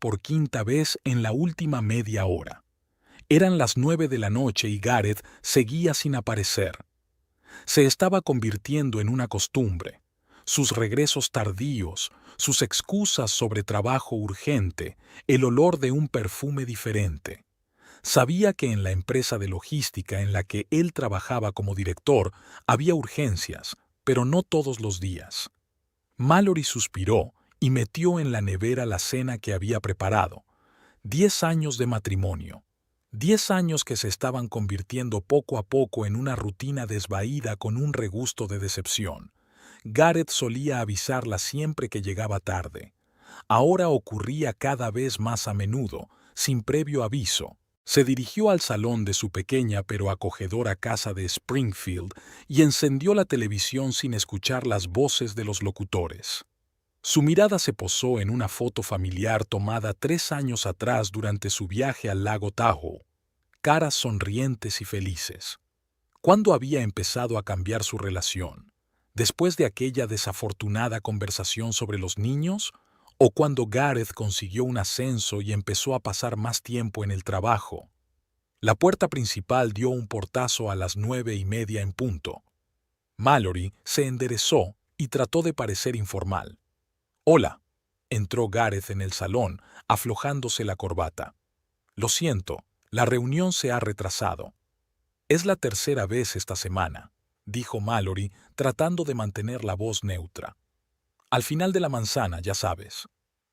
por quinta vez en la última media hora. Eran las 9 de la noche y Gareth seguía sin aparecer. Se estaba convirtiendo en una costumbre. Sus regresos tardíos, sus excusas sobre trabajo urgente, el olor de un perfume diferente. Sabía que en la empresa de logística en la que él trabajaba como director había urgencias, pero no todos los días. Mallory suspiró y metió en la nevera la cena que había preparado. 10 años de matrimonio. 10 años que se estaban convirtiendo poco a poco en una rutina desvaída con un regusto de decepción. Gareth solía avisarla siempre que llegaba tarde. Ahora ocurría cada vez más a menudo, sin previo aviso. Se dirigió al salón de su pequeña pero acogedora casa de Springfield y encendió la televisión sin escuchar las voces de los locutores. Su mirada se posó en una foto familiar tomada 3 años atrás durante su viaje al lago Tahoe. Caras sonrientes y felices. ¿Cuándo había empezado a cambiar su relación? ¿Después de aquella desafortunada conversación sobre los niños? ¿O cuando Gareth consiguió un ascenso y empezó a pasar más tiempo en el trabajo? La puerta principal dio un portazo a las 9:30 en punto. Mallory se enderezó y trató de parecer informal. «Hola», entró Gareth en el salón, aflojándose la corbata. «Lo siento, la reunión se ha retrasado». «Es la tercera vez esta semana», dijo Mallory, tratando de mantener la voz neutra. «Al final de la manzana, ya sabes».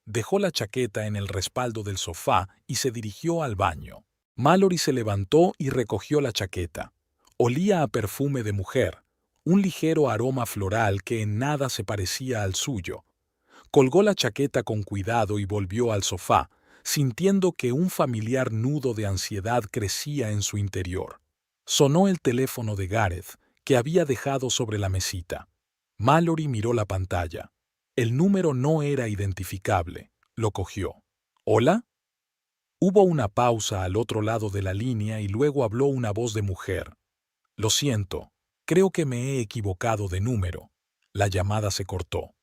Dejó la chaqueta en el respaldo del sofá y se dirigió al baño. Mallory se levantó y recogió la chaqueta. Olía a perfume de mujer, un ligero aroma floral que en nada se parecía al suyo. Colgó la chaqueta con cuidado y volvió al sofá, sintiendo que un familiar nudo de ansiedad crecía en su interior. Sonó el teléfono de Gareth, que había dejado sobre la mesita. Mallory miró la pantalla. El número no era identificable. Lo cogió. ¿Hola? Hubo una pausa al otro lado de la línea y luego habló una voz de mujer. «Lo siento, creo que me he equivocado de número». La llamada se cortó.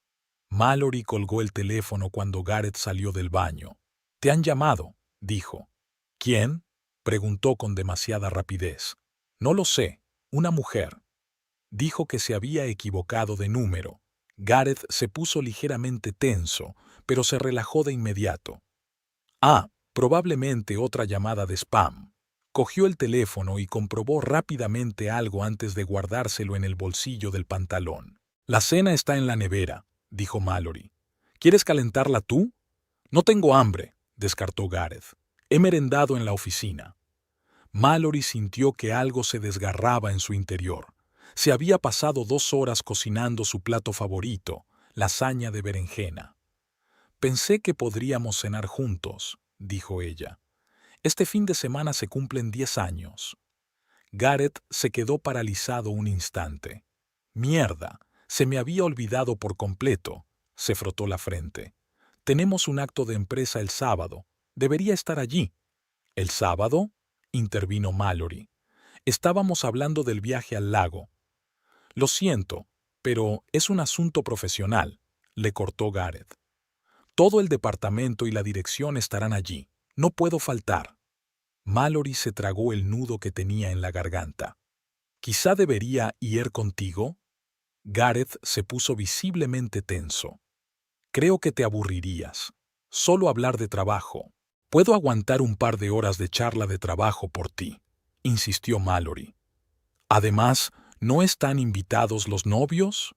Mallory colgó el teléfono cuando Gareth salió del baño. «Te han llamado», dijo. «¿Quién?», preguntó con demasiada rapidez. «No lo sé, una mujer». Dijo que se había equivocado de número. Gareth se puso ligeramente tenso, pero se relajó de inmediato. «Ah, probablemente otra llamada de spam». Cogió el teléfono y comprobó rápidamente algo antes de guardárselo en el bolsillo del pantalón. «La cena está en la nevera», dijo Mallory. «¿Quieres calentarla tú?» «No tengo hambre», descartó Gareth. «He merendado en la oficina». Mallory sintió que algo se desgarraba en su interior. Se había pasado 2 horas cocinando su plato favorito, lasaña de berenjena. «Pensé que podríamos cenar juntos», dijo ella. «Este fin de semana se cumplen 10 años». Gareth se quedó paralizado un instante. «Mierda, se me había olvidado por completo», se frotó la frente. «Tenemos un acto de empresa el sábado. Debería estar allí». «¿El sábado?», intervino Mallory. «Estábamos hablando del viaje al lago». «Lo siento, pero es un asunto profesional», le cortó Gareth. «Todo el departamento y la dirección estarán allí. No puedo faltar». Mallory se tragó el nudo que tenía en la garganta. «¿Quizá debería ir contigo?» Gareth se puso visiblemente tenso. «Creo que te aburrirías. Solo hablar de trabajo. Puedo aguantar un par de horas de charla de trabajo por ti», insistió Mallory. «Además, ¿no están invitados los novios?»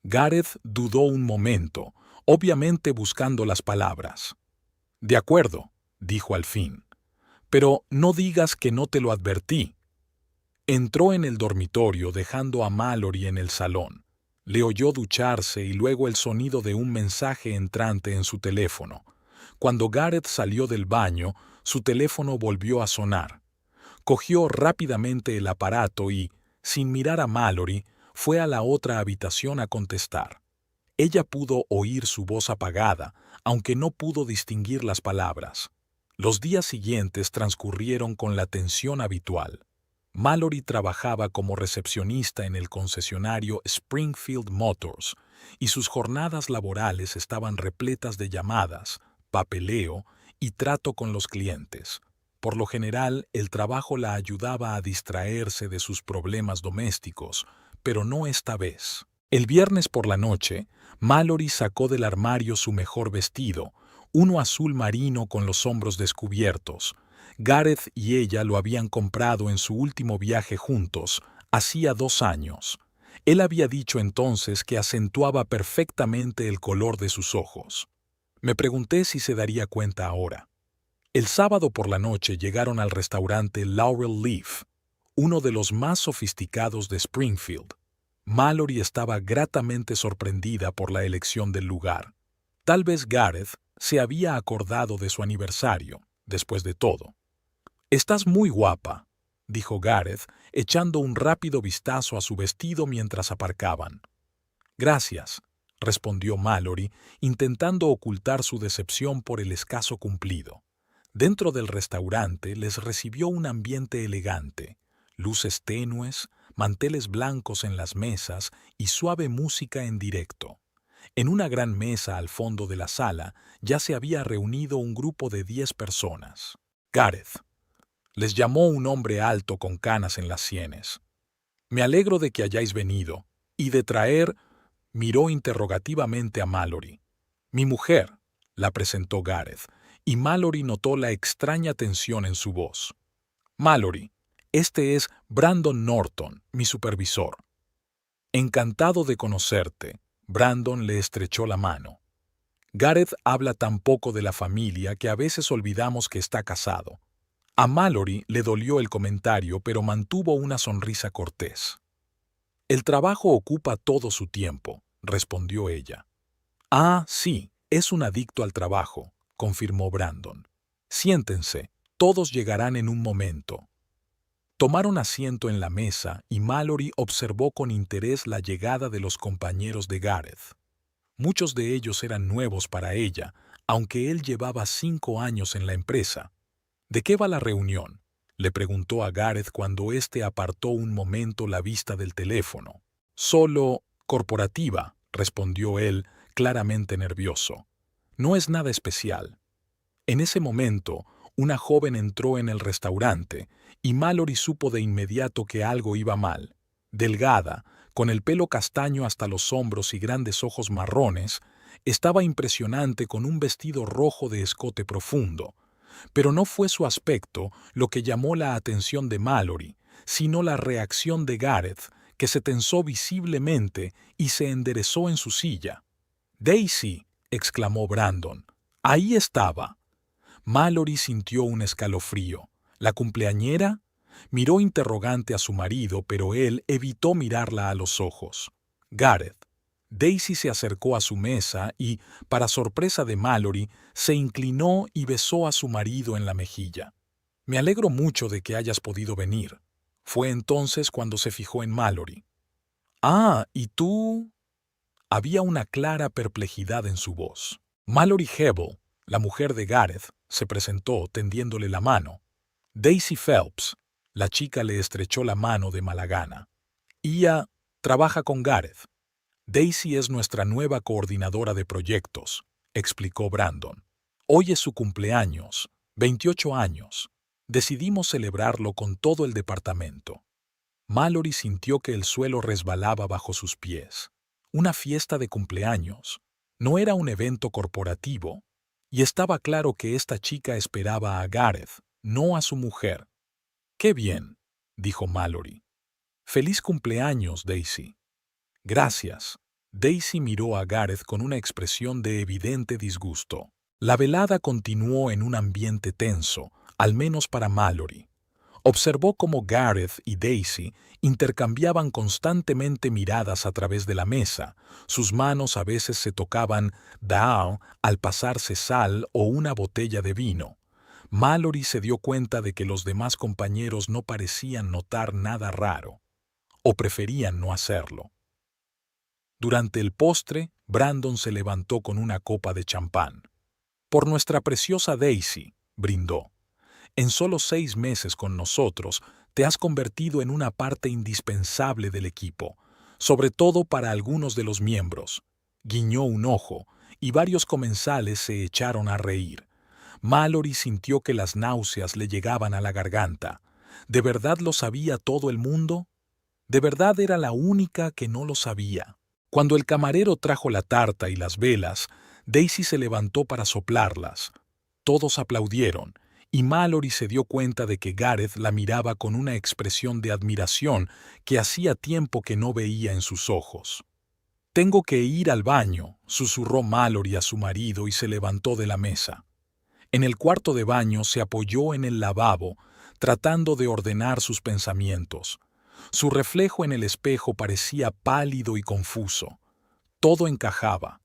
Gareth dudó un momento, obviamente buscando las palabras. «De acuerdo», dijo al fin. «Pero no digas que no te lo advertí». Entró en el dormitorio dejando a Mallory en el salón. Le oyó ducharse y luego el sonido de un mensaje entrante en su teléfono. Cuando Gareth salió del baño, su teléfono volvió a sonar. Cogió rápidamente el aparato y, sin mirar a Mallory, fue a la otra habitación a contestar. Ella pudo oír su voz apagada, aunque no pudo distinguir las palabras. Los días siguientes transcurrieron con la tensión habitual. Mallory trabajaba como recepcionista en el concesionario Springfield Motors, y sus jornadas laborales estaban repletas de llamadas, papeleo y trato con los clientes. Por lo general, el trabajo la ayudaba a distraerse de sus problemas domésticos, pero no esta vez. El viernes por la noche, Mallory sacó del armario su mejor vestido, uno azul marino con los hombros descubiertos. Gareth y ella lo habían comprado en su último viaje juntos, hacía 2 años. Él había dicho entonces que acentuaba perfectamente el color de sus ojos. Me pregunté si se daría cuenta ahora. El sábado por la noche llegaron al restaurante Laurel Leaf, uno de los más sofisticados de Springfield. Mallory estaba gratamente sorprendida por la elección del lugar. Tal vez Gareth se había acordado de su aniversario, después de todo. «Estás muy guapa», dijo Gareth, echando un rápido vistazo a su vestido mientras aparcaban. «Gracias», respondió Mallory, intentando ocultar su decepción por el escaso cumplido. Dentro del restaurante les recibió un ambiente elegante, luces tenues, manteles blancos en las mesas y suave música en directo. En una gran mesa al fondo de la sala ya se había reunido un grupo de 10 personas. «Gareth», les llamó un hombre alto con canas en las sienes. «Me alegro de que hayáis venido, y de traer», miró interrogativamente a Mallory. «Mi mujer», la presentó Gareth, y Mallory notó la extraña tensión en su voz. «Mallory, este es Brandon Norton, mi supervisor». «Encantado de conocerte», Brandon le estrechó la mano. Gareth habla tan poco de la familia que a veces olvidamos que está casado. A Mallory le dolió el comentario, pero mantuvo una sonrisa cortés. «El trabajo ocupa todo su tiempo», respondió ella. «Ah, sí, es un adicto al trabajo», confirmó Brandon. «Siéntense, todos llegarán en un momento». Tomaron asiento en la mesa y Mallory observó con interés la llegada de los compañeros de Gareth. Muchos de ellos eran nuevos para ella, aunque él llevaba 5 años en la empresa. «¿De qué va la reunión?», le preguntó a Gareth cuando éste apartó un momento la vista del teléfono. «Solo corporativa», respondió él, claramente nervioso. «No es nada especial». En ese momento, una joven entró en el restaurante y Mallory supo de inmediato que algo iba mal. Delgada, con el pelo castaño hasta los hombros y grandes ojos marrones, estaba impresionante con un vestido rojo de escote profundo. Pero no fue su aspecto lo que llamó la atención de Mallory, sino la reacción de Gareth, que se tensó visiblemente y se enderezó en su silla. «Daisy», exclamó Brandon, «ahí estaba». Mallory sintió un escalofrío. ¿La cumpleañera? Miró interrogante a su marido, pero él evitó mirarla a los ojos. «Gareth». Daisy se acercó a su mesa y, para sorpresa de Mallory, se inclinó y besó a su marido en la mejilla. «Me alegro mucho de que hayas podido venir». Fue entonces cuando se fijó en Mallory. «Ah, ¿y tú?» Había una clara perplejidad en su voz. Mallory Hebel, la mujer de Gareth, se presentó tendiéndole la mano. «Daisy Phelps», la chica le estrechó la mano de mala gana. «Ella trabaja con Gareth. Daisy es nuestra nueva coordinadora de proyectos», explicó Brandon. «Hoy es su cumpleaños, 28 años. Decidimos celebrarlo con todo el departamento». Mallory sintió que el suelo resbalaba bajo sus pies. Una fiesta de cumpleaños. No era un evento corporativo. Y estaba claro que esta chica esperaba a Gareth, no a su mujer. «Qué bien», dijo Mallory. «Feliz cumpleaños, Daisy». «Gracias». Daisy miró a Gareth con una expresión de evidente disgusto. La velada continuó en un ambiente tenso, al menos para Mallory. Observó cómo Gareth y Daisy intercambiaban constantemente miradas a través de la mesa. Sus manos a veces se tocaban dao al pasarse sal o una botella de vino. Mallory se dio cuenta de que los demás compañeros no parecían notar nada raro, o preferían no hacerlo. Durante el postre, Brandon se levantó con una copa de champán. «Por nuestra preciosa Daisy», brindó. «En solo 6 meses con nosotros, te has convertido en una parte indispensable del equipo, sobre todo para algunos de los miembros». Guiñó un ojo, y varios comensales se echaron a reír. Mallory sintió que las náuseas le llegaban a la garganta. ¿De verdad lo sabía todo el mundo? ¿De verdad era la única que no lo sabía? Cuando el camarero trajo la tarta y las velas, Daisy se levantó para soplarlas. Todos aplaudieron, y Mallory se dio cuenta de que Gareth la miraba con una expresión de admiración que hacía tiempo que no veía en sus ojos. «Tengo que ir al baño», susurró Mallory a su marido y se levantó de la mesa. En el cuarto de baño se apoyó en el lavabo, tratando de ordenar sus pensamientos. Su reflejo en el espejo parecía pálido y confuso. Todo encajaba.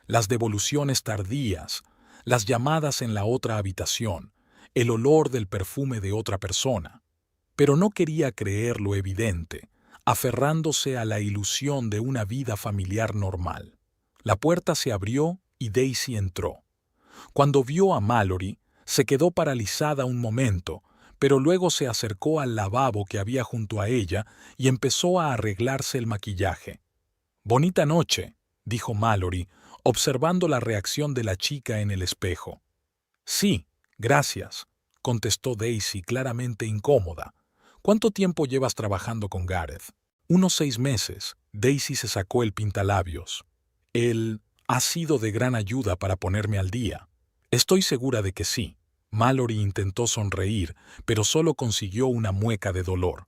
Las devoluciones tardías, las llamadas en la otra habitación, el olor del perfume de otra persona. Pero no quería creer lo evidente, aferrándose a la ilusión de una vida familiar normal. La puerta se abrió y Daisy entró. Cuando vio a Mallory, se quedó paralizada un momento, pero luego se acercó al lavabo que había junto a ella y empezó a arreglarse el maquillaje. «Bonita noche», dijo Mallory, observando la reacción de la chica en el espejo. «Sí, gracias», contestó Daisy claramente incómoda. «¿Cuánto tiempo llevas trabajando con Gareth?» «Unos 6 meses», Daisy se sacó el pintalabios. «Él ha sido de gran ayuda para ponerme al día». «Estoy segura de que sí». Mallory intentó sonreír, pero solo consiguió una mueca de dolor.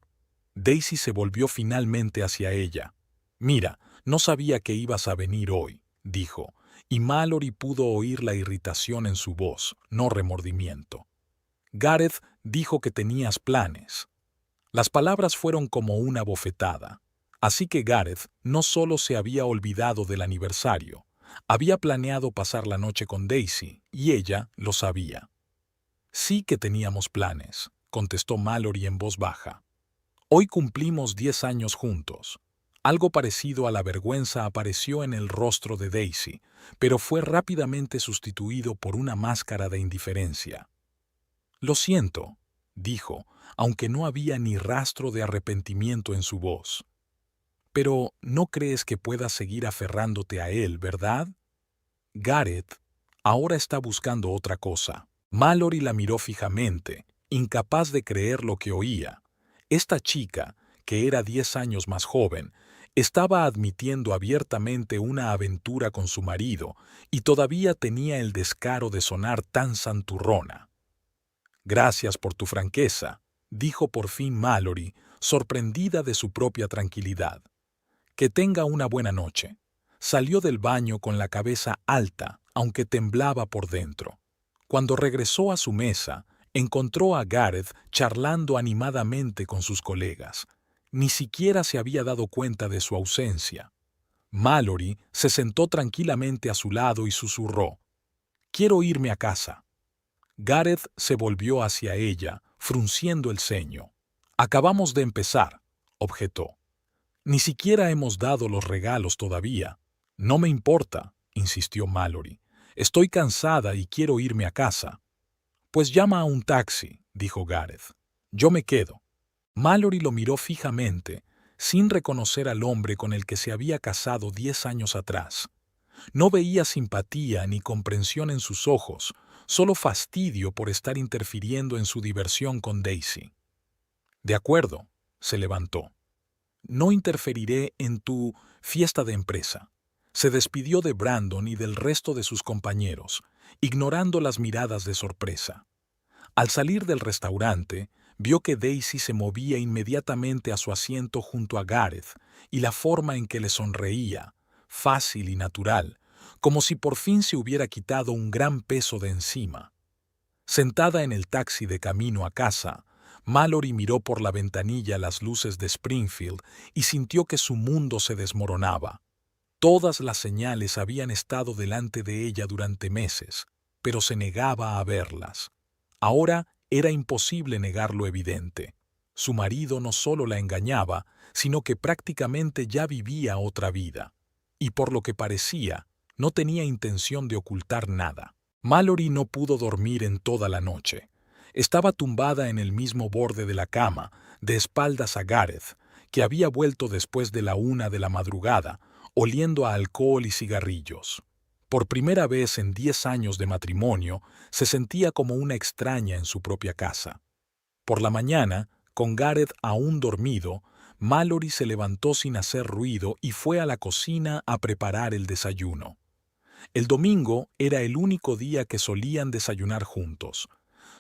Daisy se volvió finalmente hacia ella. «Mira, no sabía que ibas a venir hoy», dijo, y Mallory pudo oír la irritación en su voz, no remordimiento. «Gareth dijo que tenías planes». Las palabras fueron como una bofetada. Así que Gareth no solo se había olvidado del aniversario, había planeado pasar la noche con Daisy, y ella lo sabía. «Sí que teníamos planes», contestó Mallory en voz baja. «Hoy cumplimos 10 años juntos». Algo parecido a la vergüenza apareció en el rostro de Daisy, pero fue rápidamente sustituido por una máscara de indiferencia. «Lo siento», dijo, aunque no había ni rastro de arrepentimiento en su voz. «Pero no crees que puedas seguir aferrándote a él, ¿verdad? Gareth ahora está buscando otra cosa». Mallory la miró fijamente, incapaz de creer lo que oía. Esta chica, que era 10 años más joven, estaba admitiendo abiertamente una aventura con su marido y todavía tenía el descaro de sonar tan santurrona. «Gracias por tu franqueza», dijo por fin Mallory, sorprendida de su propia tranquilidad. «Que tenga una buena noche». Salió del baño con la cabeza alta, aunque temblaba por dentro. Cuando regresó a su mesa, encontró a Gareth charlando animadamente con sus colegas. Ni siquiera se había dado cuenta de su ausencia. Mallory se sentó tranquilamente a su lado y susurró: «Quiero irme a casa». Gareth se volvió hacia ella, frunciendo el ceño. «Acabamos de empezar», objetó. «Ni siquiera hemos dado los regalos todavía». «No me importa», insistió Mallory. «Estoy cansada y quiero irme a casa». «Pues llama a un taxi», dijo Gareth. «Yo me quedo». Mallory lo miró fijamente, sin reconocer al hombre con el que se había casado 10 años atrás. No veía simpatía ni comprensión en sus ojos, solo fastidio por estar interfiriendo en su diversión con Daisy. «De acuerdo», se levantó. «No interferiré en tu fiesta de empresa». Se despidió de Brandon y del resto de sus compañeros, ignorando las miradas de sorpresa. Al salir del restaurante, vio que Daisy se movía inmediatamente a su asiento junto a Gareth y la forma en que le sonreía, fácil y natural, como si por fin se hubiera quitado un gran peso de encima. Sentada en el taxi de camino a casa, Mallory miró por la ventanilla las luces de Springfield y sintió que su mundo se desmoronaba. Todas las señales habían estado delante de ella durante meses, pero se negaba a verlas. Ahora era imposible negar lo evidente. Su marido no solo la engañaba, sino que prácticamente ya vivía otra vida. Y por lo que parecía, no tenía intención de ocultar nada. Mallory no pudo dormir en toda la noche. Estaba tumbada en el mismo borde de la cama, de espaldas a Gareth, que había vuelto después de la 1 de la madrugada, oliendo a alcohol y cigarrillos. Por primera vez en 10 años de matrimonio, se sentía como una extraña en su propia casa. Por la mañana, con Gareth aún dormido, Mallory se levantó sin hacer ruido y fue a la cocina a preparar el desayuno. El domingo era el único día que solían desayunar juntos.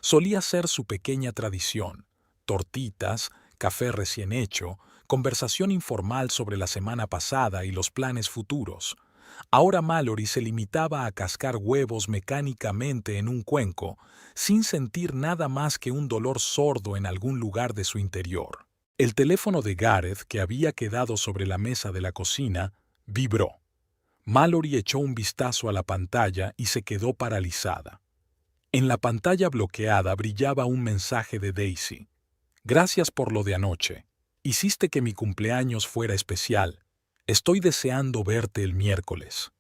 Solía ser su pequeña tradición: tortitas, café recién hecho, conversación informal sobre la semana pasada y los planes futuros. Ahora Mallory se limitaba a cascar huevos mecánicamente en un cuenco, sin sentir nada más que un dolor sordo en algún lugar de su interior. El teléfono de Gareth, que había quedado sobre la mesa de la cocina, vibró. Mallory echó un vistazo a la pantalla y se quedó paralizada. En la pantalla bloqueada brillaba un mensaje de Daisy. Gracias por lo de anoche. Hiciste que mi cumpleaños fuera especial. Estoy deseando verte el miércoles.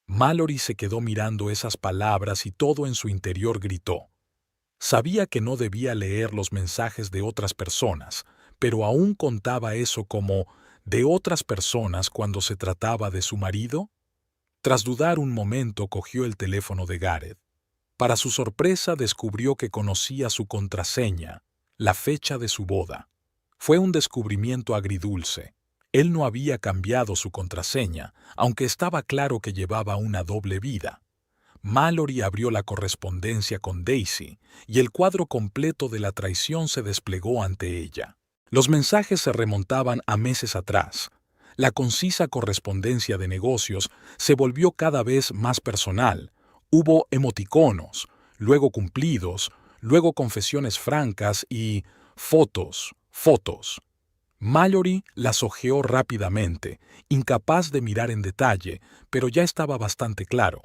Mallory se quedó mirando esas palabras y todo en su interior gritó. Sabía que no debía leer los mensajes de otras personas, pero aún contaba eso como de otras personas cuando se trataba de su marido. Tras dudar un momento, cogió el teléfono de Gareth. Para su sorpresa, descubrió que conocía su contraseña, la fecha de su boda. Fue un descubrimiento agridulce. Él no había cambiado su contraseña, aunque estaba claro que llevaba una doble vida. Mallory abrió la correspondencia con Daisy, y el cuadro completo de la traición se desplegó ante ella. Los mensajes se remontaban a meses atrás. La concisa correspondencia de negocios se volvió cada vez más personal. Hubo emoticonos, luego cumplidos, luego confesiones francas y fotos. Mallory las hojeó rápidamente, incapaz de mirar en detalle, pero ya estaba bastante claro.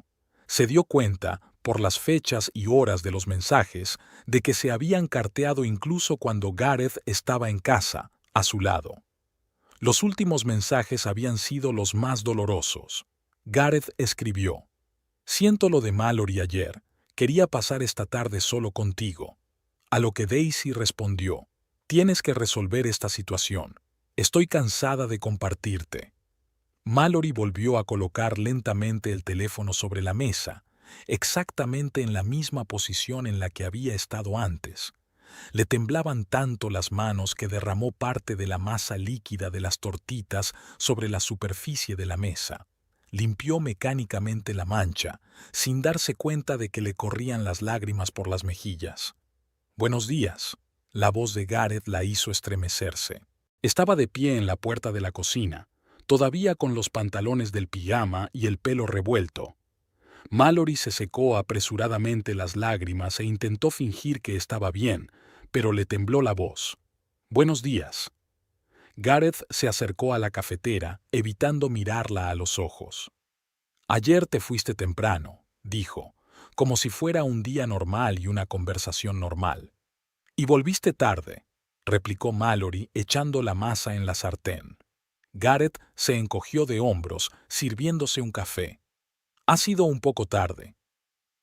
Se dio cuenta, por las fechas y horas de los mensajes, de que se habían carteado incluso cuando Gareth estaba en casa, a su lado. Los últimos mensajes habían sido los más dolorosos. Gareth escribió: «Siento lo de Mallory ayer. Quería pasar esta tarde solo contigo». A lo que Daisy respondió: «Tienes que resolver esta situación. Estoy cansada de compartirte». Mallory volvió a colocar lentamente el teléfono sobre la mesa, exactamente en la misma posición en la que había estado antes. Le temblaban tanto las manos que derramó parte de la masa líquida de las tortitas sobre la superficie de la mesa. Limpió mecánicamente la mancha, sin darse cuenta de que le corrían las lágrimas por las mejillas. «Buenos días». La voz de Gareth la hizo estremecerse. Estaba de pie en la puerta de la cocina, todavía con los pantalones del pijama y el pelo revuelto. Mallory se secó apresuradamente las lágrimas e intentó fingir que estaba bien, pero le tembló la voz. «Buenos días». Gareth se acercó a la cafetera, evitando mirarla a los ojos. «Ayer te fuiste temprano», dijo, como si fuera un día normal y una conversación normal. «Y volviste tarde», replicó Mallory echando la masa en la sartén. Gareth se encogió de hombros, sirviéndose un café. «Ha sido un poco tarde».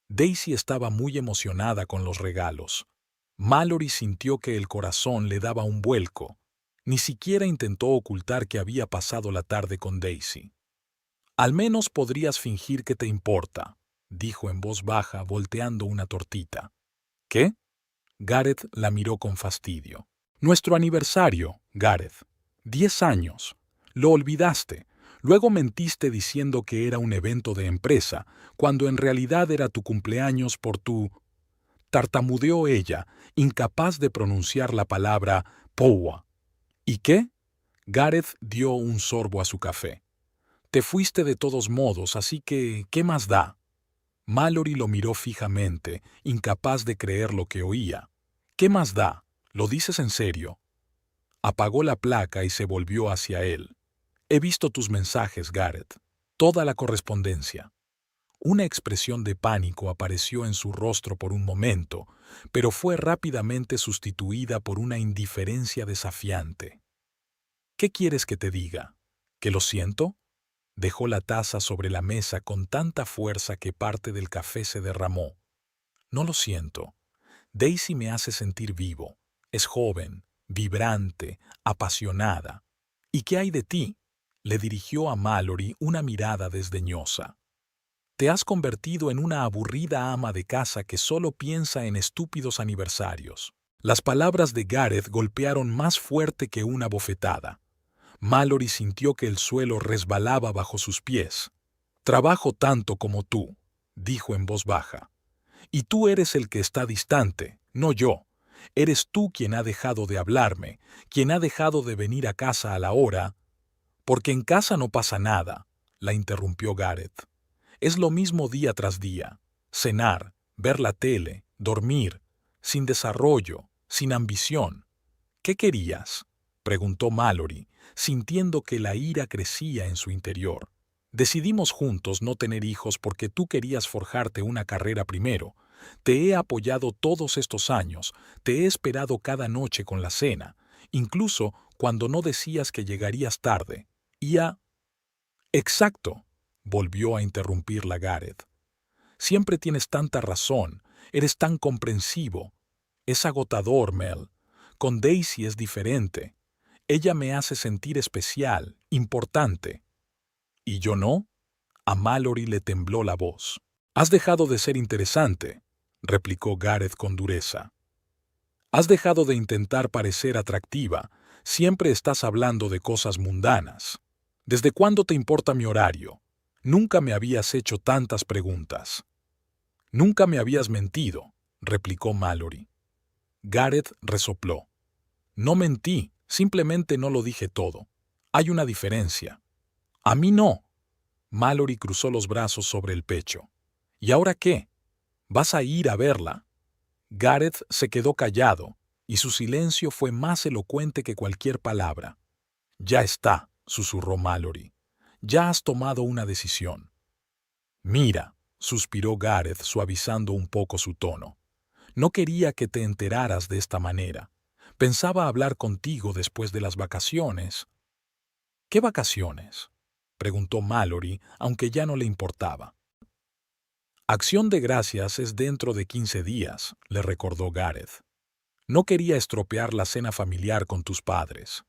Daisy estaba muy emocionada con los regalos. Mallory sintió que el corazón le daba un vuelco. Ni siquiera intentó ocultar que había pasado la tarde con Daisy. «Al menos podrías fingir que te importa», dijo en voz baja, volteando una tortita. «¿Qué?» Gareth la miró con fastidio. «Nuestro aniversario, Gareth. 10 años. Lo olvidaste. Luego mentiste diciendo que era un evento de empresa, cuando en realidad era tu cumpleaños por tu...». Tartamudeó ella, incapaz de pronunciar la palabra «powa». «¿Y qué?» Gareth dio un sorbo a su café. «Te fuiste de todos modos, así que, ¿qué más da?» Mallory lo miró fijamente, incapaz de creer lo que oía. «¿Qué más da? ¿Lo dices en serio?» Apagó la placa y se volvió hacia él. «He visto tus mensajes, Gareth. Toda la correspondencia». Una expresión de pánico apareció en su rostro por un momento, pero fue rápidamente sustituida por una indiferencia desafiante. «¿Qué quieres que te diga? ¿Que lo siento?» Dejó la taza sobre la mesa con tanta fuerza que parte del café se derramó. «No lo siento. Daisy me hace sentir vivo. Es joven, vibrante, apasionada. ¿Y qué hay de ti?», le dirigió a Mallory una mirada desdeñosa. Te has convertido en una aburrida ama de casa que solo piensa en estúpidos aniversarios. Las palabras de Gareth golpearon más fuerte que una bofetada. Mallory sintió que el suelo resbalaba bajo sus pies. «Trabajo tanto como tú», dijo en voz baja. «Y tú eres el que está distante, no yo. Eres tú quien ha dejado de hablarme, quien ha dejado de venir a casa a la hora». «Porque en casa no pasa nada», la interrumpió Gareth. «Es lo mismo día tras día. Cenar, ver la tele, dormir, sin desarrollo, sin ambición». «¿Qué querías?», preguntó Mallory, sintiendo que la ira crecía en su interior. «Decidimos juntos no tener hijos porque tú querías forjarte una carrera primero. Te he apoyado todos estos años, te he esperado cada noche con la cena, incluso cuando no decías que llegarías tarde. Y a...» «Exacto», volvió a interrumpirla Gareth. «Siempre tienes tanta razón, eres tan comprensivo. Es agotador, Mel. Con Daisy es diferente. Ella me hace sentir especial, importante». «¿Y yo no?». A Mallory le tembló la voz. «Has dejado de ser interesante», replicó Gareth con dureza. «Has dejado de intentar parecer atractiva. Siempre estás hablando de cosas mundanas. ¿Desde cuándo te importa mi horario? Nunca me habías hecho tantas preguntas». «Nunca me habías mentido», replicó Mallory. Gareth resopló. «No mentí, simplemente no lo dije todo. Hay una diferencia». «A mí no». Mallory cruzó los brazos sobre el pecho. «¿Y ahora qué? ¿Vas a ir a verla?». Gareth se quedó callado, y su silencio fue más elocuente que cualquier palabra. «Ya está», susurró Mallory. «Ya has tomado una decisión». «Mira», suspiró Gareth suavizando un poco su tono. «No quería que te enteraras de esta manera. Pensaba hablar contigo después de las vacaciones». «¿Qué vacaciones?», preguntó Mallory, aunque ya no le importaba. «Acción de Gracias es dentro de 15 días», le recordó Gareth. «No quería estropear la cena familiar con tus padres».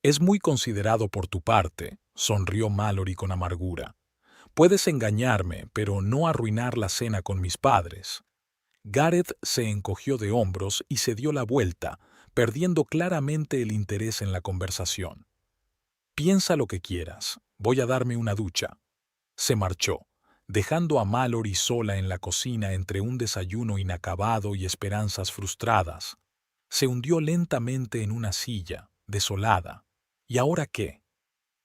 «Es muy considerado por tu parte», sonrió Mallory con amargura. «Puedes engañarme, pero no arruinar la cena con mis padres». Gareth se encogió de hombros y se dio la vuelta, perdiendo claramente el interés en la conversación. «Piensa lo que quieras. Voy a darme una ducha». Se marchó, dejando a Mallory sola en la cocina entre un desayuno inacabado y esperanzas frustradas. Se hundió lentamente en una silla, desolada. ¿Y ahora qué?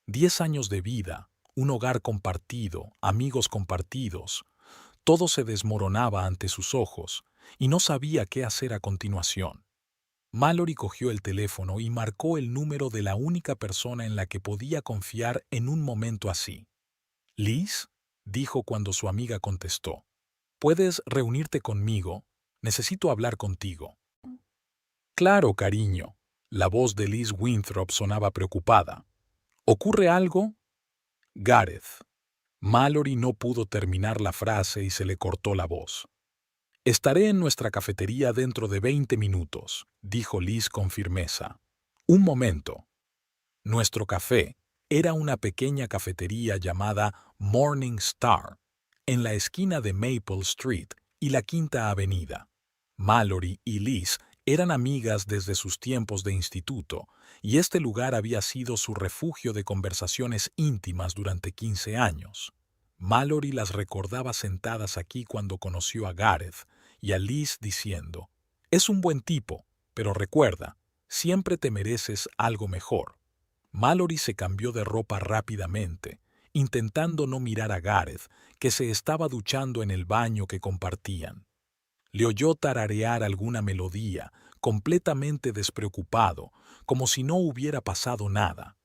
10 años de vida, un hogar compartido, amigos compartidos. Todo se desmoronaba ante sus ojos, y no sabía qué hacer a continuación. Mallory cogió el teléfono y marcó el número de la única persona en la que podía confiar en un momento así. «¿Liz?», dijo cuando su amiga contestó. «¿Puedes reunirte conmigo? Necesito hablar contigo». «Claro, cariño». La voz de Liz Winthrop sonaba preocupada. «¿Ocurre algo?». «Gareth». Mallory no pudo terminar la frase y se le cortó la voz. «Estaré en nuestra cafetería dentro de 20 minutos», dijo Liz con firmeza. «Un momento». Nuestro café era una pequeña cafetería llamada Morning Star, en la esquina de Maple Street y la Quinta Avenida. Mallory y Liz eran amigas desde sus tiempos de instituto, y este lugar había sido su refugio de conversaciones íntimas durante 15 años. Mallory las recordaba sentadas aquí cuando conoció a Gareth, y a Liz diciendo: «Es un buen tipo, pero recuerda, siempre te mereces algo mejor». Mallory se cambió de ropa rápidamente, intentando no mirar a Gareth, que se estaba duchando en el baño que compartían. Le oyó tararear alguna melodía, completamente despreocupado, como si no hubiera pasado nada.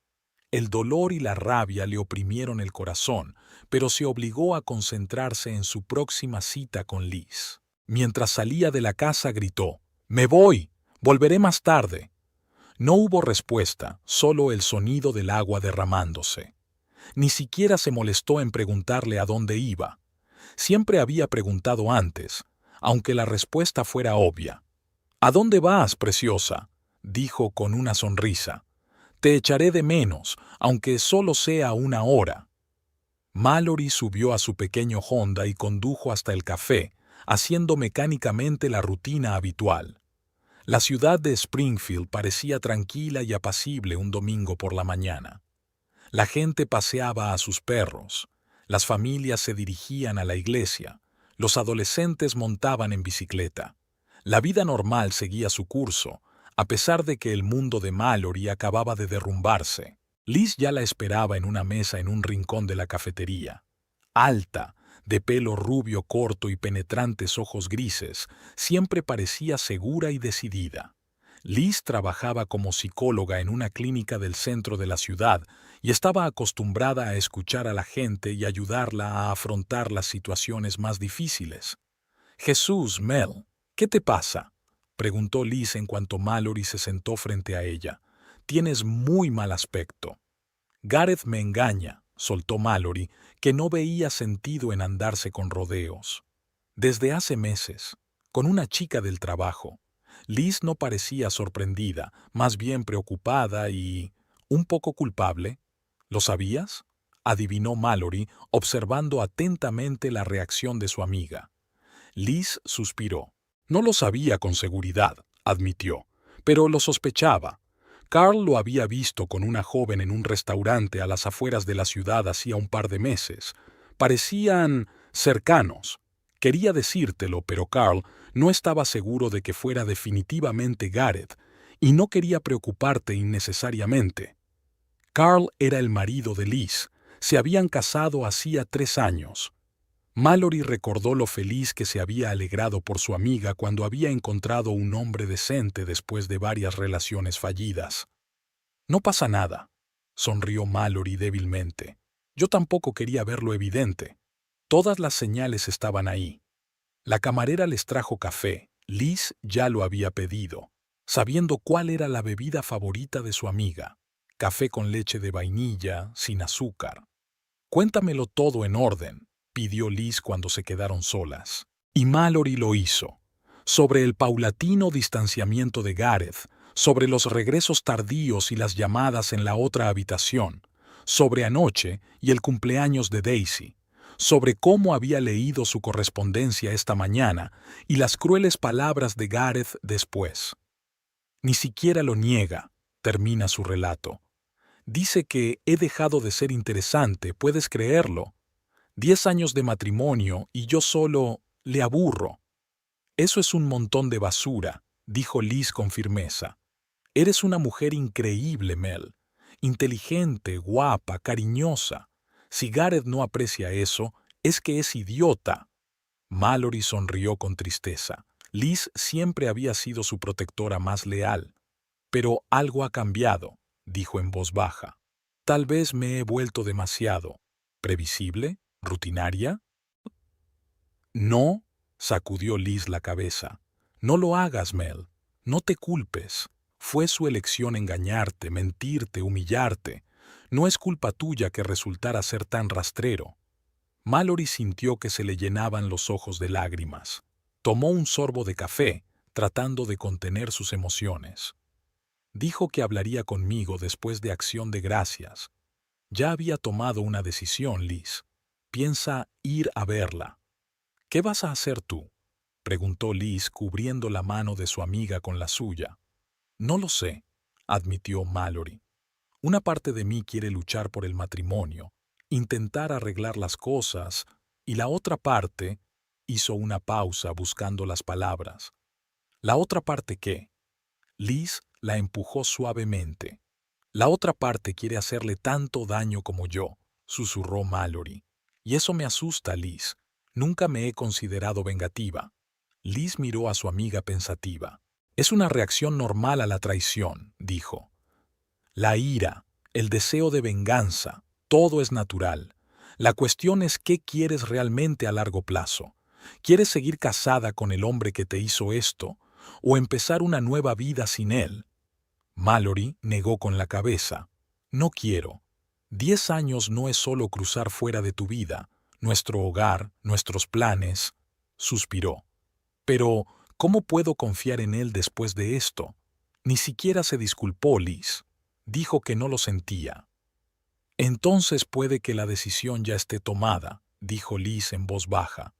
El dolor y la rabia le oprimieron el corazón, pero se obligó a concentrarse en su próxima cita con Liz. Mientras salía de la casa gritó: «¡Me voy! ¡Volveré más tarde!». No hubo respuesta, solo el sonido del agua derramándose. Ni siquiera se molestó en preguntarle a dónde iba. Siempre había preguntado antes, aunque la respuesta fuera obvia. «¿A dónde vas, preciosa?», dijo con una sonrisa. «Te echaré de menos, aunque solo sea una hora». Mallory subió a su pequeño Honda y condujo hasta el café, haciendo mecánicamente la rutina habitual. La ciudad de Springfield parecía tranquila y apacible un domingo por la mañana. La gente paseaba a sus perros, las familias se dirigían a la iglesia, los adolescentes montaban en bicicleta. La vida normal seguía su curso, a pesar de que el mundo de Mallory acababa de derrumbarse. Liz ya la esperaba en una mesa en un rincón de la cafetería. Alta, de pelo rubio corto y penetrantes ojos grises, siempre parecía segura y decidida. Liz trabajaba como psicóloga en una clínica del centro de la ciudad y estaba acostumbrada a escuchar a la gente y ayudarla a afrontar las situaciones más difíciles. «Jesús, Mel, ¿qué te pasa?», preguntó Liz en cuanto Mallory se sentó frente a ella. «Tienes muy mal aspecto». «Gareth me engaña», soltó Mallory, que no veía sentido en andarse con rodeos. «Desde hace meses, con una chica del trabajo». Liz no parecía sorprendida, más bien preocupada y un poco culpable. «¿Lo sabías?», adivinó Mallory, observando atentamente la reacción de su amiga. Liz suspiró. «No lo sabía con seguridad», admitió, «pero lo sospechaba. Carl lo había visto con una joven en un restaurante a las afueras de la ciudad hacía un par de meses. Parecían cercanos. Quería decírtelo, pero Carl no estaba seguro de que fuera definitivamente Gareth y no quería preocuparte innecesariamente. Carl era el marido de Liz. Se habían casado hacía 3 años. Mallory recordó lo feliz que se había alegrado por su amiga cuando había encontrado un hombre decente después de varias relaciones fallidas. «No pasa nada», sonrió Mallory débilmente. «Yo tampoco quería ver lo evidente. Todas las señales estaban ahí». La camarera les trajo café. Liz ya lo había pedido, sabiendo cuál era la bebida favorita de su amiga. Café con leche de vainilla, sin azúcar. «Cuéntamelo todo en orden», pidió Liz cuando se quedaron solas. Y Mallory lo hizo. Sobre el paulatino distanciamiento de Gareth, sobre los regresos tardíos y las llamadas en la otra habitación, sobre anoche y el cumpleaños de Daisy, sobre cómo había leído su correspondencia esta mañana y las crueles palabras de Gareth después. «Ni siquiera lo niega», termina su relato. «Dice que he dejado de ser interesante, ¿puedes creerlo? 10 años de matrimonio y yo solo le aburro». «Eso es un montón de basura», dijo Liz con firmeza. «Eres una mujer increíble, Mel. Inteligente, guapa, cariñosa. Si Gareth no aprecia eso, es que es idiota». Mallory sonrió con tristeza. Liz siempre había sido su protectora más leal. «Pero algo ha cambiado», dijo en voz baja. «Tal vez me he vuelto demasiado previsible, rutinaria». «No», sacudió Liz la cabeza. «No lo hagas, Mel. No te culpes. Fue su elección engañarte, mentirte, humillarte. No es culpa tuya que resultara ser tan rastrero». Mallory sintió que se le llenaban los ojos de lágrimas. Tomó un sorbo de café, tratando de contener sus emociones. «Dijo que hablaría conmigo después de Acción de Gracias. Ya había tomado una decisión, Liz. Piensa ir a verla». «¿Qué vas a hacer tú?», preguntó Liz, cubriendo la mano de su amiga con la suya. «No lo sé», admitió Mallory. «Una parte de mí quiere luchar por el matrimonio, intentar arreglar las cosas, y la otra parte…» hizo una pausa buscando las palabras. «¿La otra parte qué?». Liz la empujó suavemente. «La otra parte quiere hacerle tanto daño como yo», susurró Mallory. «Y eso me asusta, Liz. Nunca me he considerado vengativa». Liz miró a su amiga pensativa. «Es una reacción normal a la traición», dijo. «La ira, el deseo de venganza, todo es natural. La cuestión es qué quieres realmente a largo plazo. ¿Quieres seguir casada con el hombre que te hizo esto, o empezar una nueva vida sin él?». Mallory negó con la cabeza. «No quiero. 10 años no es solo cruzar fuera de tu vida, nuestro hogar, nuestros planes», suspiró. «Pero, ¿cómo puedo confiar en él después de esto?». Ni siquiera se disculpó Liz. Dijo que no lo sentía. Entonces puede que la decisión ya esté tomada, dijo Liz en voz baja.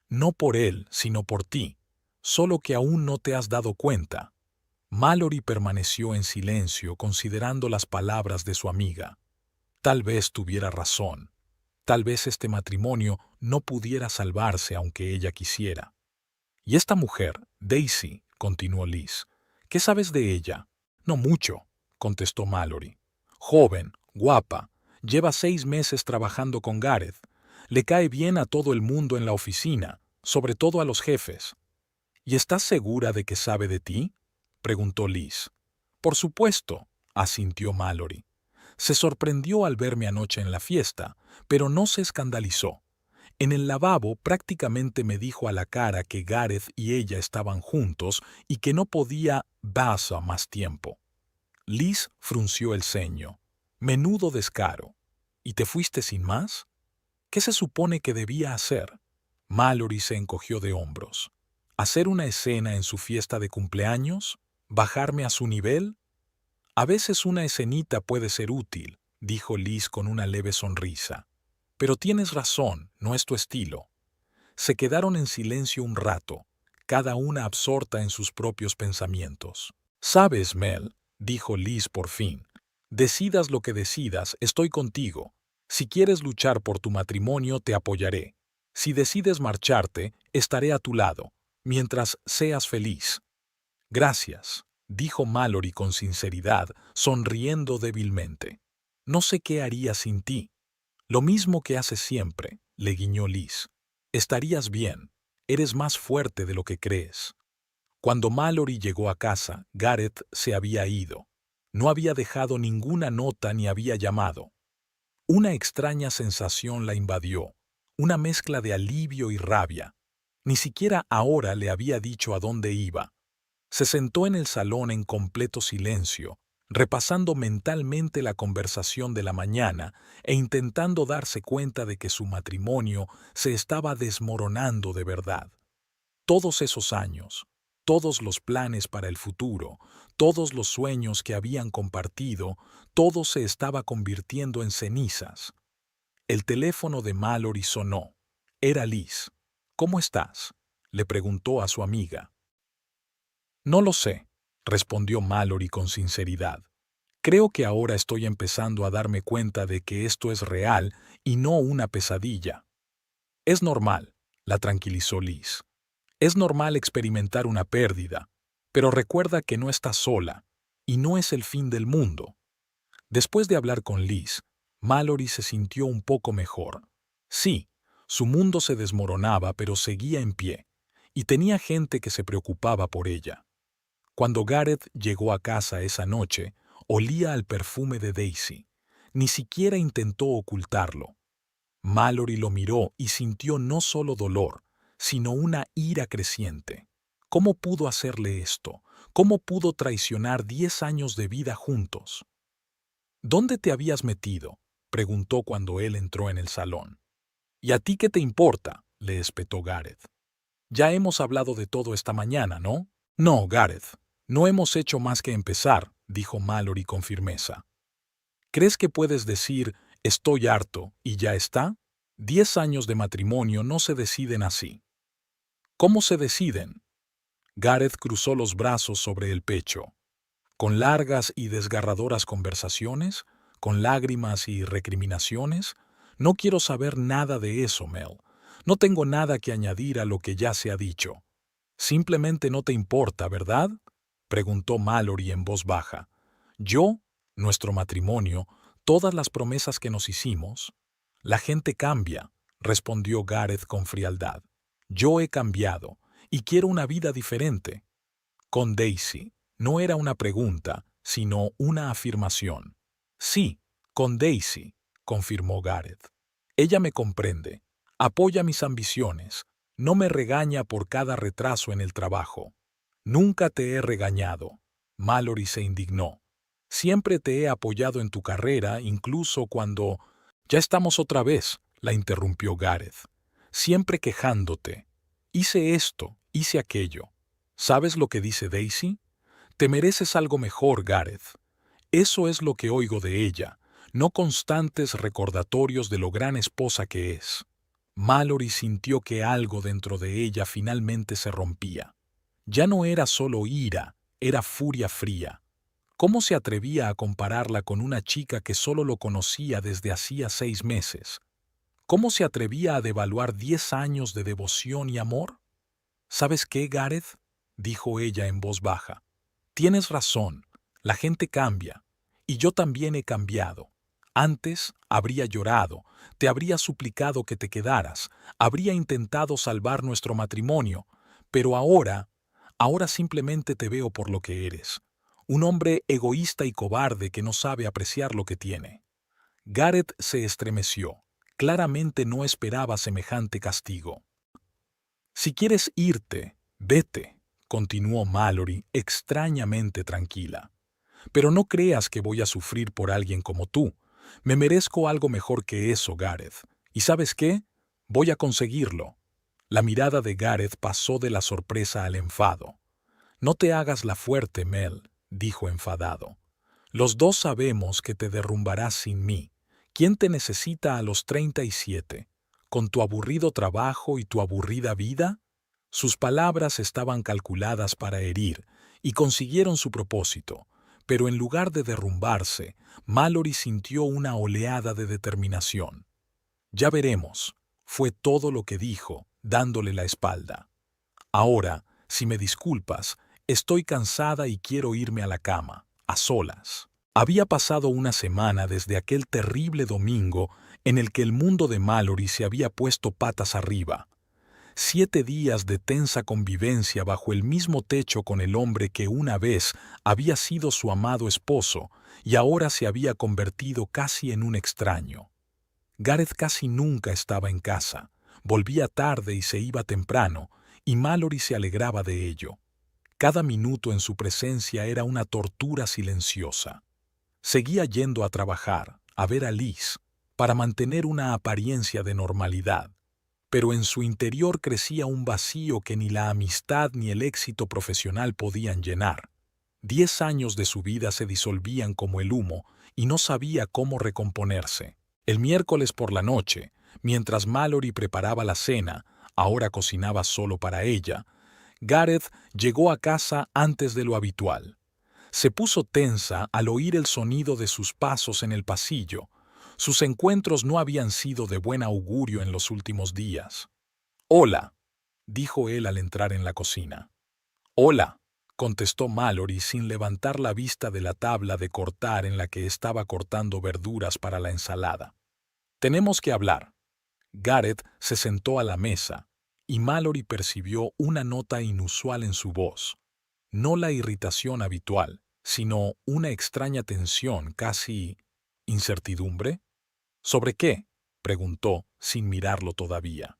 No por él, sino por ti. Solo que aún no te has dado cuenta. Mallory permaneció en silencio considerando las palabras de su amiga. Tal vez tuviera razón. Tal vez este matrimonio no pudiera salvarse aunque ella quisiera. ¿Y esta mujer, Daisy?, continuó Liz. ¿Qué sabes de ella? No mucho, contestó Mallory. Joven, guapa, lleva 6 meses trabajando con Gareth. Le cae bien a todo el mundo en la oficina, sobre todo a los jefes. ¿Y estás segura de que sabe de ti?, preguntó Liz. Por supuesto, asintió Mallory. Se sorprendió al verme anoche en la fiesta, pero no se escandalizó. En el lavabo prácticamente me dijo a la cara que Gareth y ella estaban juntos y que no podía pasar más tiempo. Liz frunció el ceño. Menudo descaro. ¿Y te fuiste sin más? ¿Qué se supone que debía hacer? Mallory se encogió de hombros. ¿Hacer una escena en su fiesta de cumpleaños? ¿Bajarme a su nivel? A veces una escenita puede ser útil, dijo Liz con una leve sonrisa. Pero tienes razón, no es tu estilo. Se quedaron en silencio un rato, cada una absorta en sus propios pensamientos. Sabes, Mel, dijo Liz por fin, decidas lo que decidas, estoy contigo. Si quieres luchar por tu matrimonio, te apoyaré. Si decides marcharte, estaré a tu lado, mientras seas feliz. Gracias, dijo Mallory con sinceridad, sonriendo débilmente. No sé qué haría sin ti. Lo mismo que haces siempre, le guiñó Liz. Estarías bien. Eres más fuerte de lo que crees. Cuando Mallory llegó a casa, Gareth se había ido. No había dejado ninguna nota ni había llamado. Una extraña sensación la invadió, una mezcla de alivio y rabia. Ni siquiera ahora le había dicho a dónde iba. Se sentó en el salón en completo silencio, repasando mentalmente la conversación de la mañana e intentando darse cuenta de que su matrimonio se estaba desmoronando de verdad. Todos esos años, todos los planes para el futuro, todos los sueños que habían compartido, todo se estaba convirtiendo en cenizas. El teléfono de Mallory sonó. Era Liz. ¿Cómo estás?, le preguntó a su amiga. No lo sé, respondió Mallory con sinceridad. Creo que ahora estoy empezando a darme cuenta de que esto es real y no una pesadilla. Es normal, la tranquilizó Liz. Es normal experimentar una pérdida, pero recuerda que no estás sola, y no es el fin del mundo. Después de hablar con Liz, Mallory se sintió un poco mejor. Sí, su mundo se desmoronaba, pero seguía en pie, y tenía gente que se preocupaba por ella. Cuando Gareth llegó a casa esa noche, olía al perfume de Daisy. Ni siquiera intentó ocultarlo. Mallory lo miró y sintió no solo dolor, sino una ira creciente. ¿Cómo pudo hacerle esto? ¿Cómo pudo traicionar 10 años de vida juntos? ¿Dónde te habías metido?, preguntó cuando él entró en el salón. ¿Y a ti qué te importa?, le espetó Gareth. Ya hemos hablado de todo esta mañana, ¿no? No, Gareth. No hemos hecho más que empezar, dijo Mallory con firmeza. ¿Crees que puedes decir, estoy harto, y ya está? 10 años de matrimonio no se deciden así. ¿Cómo se deciden? Gareth cruzó los brazos sobre el pecho. ¿Con largas y desgarradoras conversaciones? ¿Con lágrimas y recriminaciones? No quiero saber nada de eso, Mel. No tengo nada que añadir a lo que ya se ha dicho. Simplemente no te importa, ¿verdad?, preguntó Mallory en voz baja. Yo, nuestro matrimonio, todas las promesas que nos hicimos. La gente cambia, respondió Gareth con frialdad. Yo he cambiado, y quiero una vida diferente. Con Daisy, no era una pregunta, sino una afirmación. Sí, con Daisy, confirmó Gareth. Ella me comprende, apoya mis ambiciones, no me regaña por cada retraso en el trabajo. Nunca te he regañado. Mallory se indignó. Siempre te he apoyado en tu carrera, incluso cuando... Ya estamos otra vez, la interrumpió Gareth. Siempre quejándote. Hice esto, hice aquello. ¿Sabes lo que dice Daisy? Te mereces algo mejor, Gareth. Eso es lo que oigo de ella. no constantes recordatorios de lo gran esposa que es. Mallory sintió que algo dentro de ella finalmente se rompía. Ya no era solo ira, era furia fría. ¿Cómo se atrevía a compararla con una chica que solo lo conocía desde hacía 6 meses? ¿Cómo se atrevía a devaluar 10 años de devoción y amor? ¿Sabes qué, Gareth?, dijo ella en voz baja. Tienes razón, la gente cambia, y yo también he cambiado. Antes habría llorado, te habría suplicado que te quedaras, habría intentado salvar nuestro matrimonio, pero ahora simplemente te veo por lo que eres. Un hombre egoísta y cobarde que no sabe apreciar lo que tiene. Gareth se estremeció. Claramente no esperaba semejante castigo. Si quieres irte, vete, continuó Mallory extrañamente tranquila. Pero no creas que voy a sufrir por alguien como tú. Me merezco algo mejor que eso, Gareth. ¿Y sabes qué? Voy a conseguirlo. La mirada de Gareth pasó de la sorpresa al enfado. No te hagas la fuerte, Mel, dijo enfadado. Los dos sabemos que te derrumbarás sin mí. ¿Quién te necesita a los 37? ¿Con tu aburrido trabajo y tu aburrida vida? Sus palabras estaban calculadas para herir, y consiguieron su propósito, pero en lugar de derrumbarse, Mallory sintió una oleada de determinación. Ya veremos, fue todo lo que dijo, dándole la espalda. Ahora, si me disculpas, estoy cansada y quiero irme a la cama, a solas. Había pasado una semana desde aquel terrible domingo en el que el mundo de Mallory se había puesto patas arriba. 7 días de tensa convivencia bajo el mismo techo con el hombre que una vez había sido su amado esposo y ahora se había convertido casi en un extraño. Gareth casi nunca estaba en casa, volvía tarde y se iba temprano, y Mallory se alegraba de ello. Cada minuto en su presencia era una tortura silenciosa. Seguía yendo a trabajar, a ver a Liz, para mantener una apariencia de normalidad, pero en su interior crecía un vacío que ni la amistad ni el éxito profesional podían llenar. 10 años de su vida se disolvían como el humo y no sabía cómo recomponerse. El miércoles por la noche, mientras Mallory preparaba la cena, ahora cocinaba solo para ella, Gareth llegó a casa antes de lo habitual. Se puso tensa al oír el sonido de sus pasos en el pasillo. Sus encuentros no habían sido de buen augurio en los últimos días. «Hola», dijo él al entrar en la cocina. «Hola», contestó Mallory sin levantar la vista de la tabla de cortar en la que estaba cortando verduras para la ensalada. «Tenemos que hablar». Gareth se sentó a la mesa, y Mallory percibió una nota inusual en su voz. No la irritación habitual, sino una extraña tensión, casi incertidumbre. «¿Sobre qué?», preguntó, sin mirarlo todavía.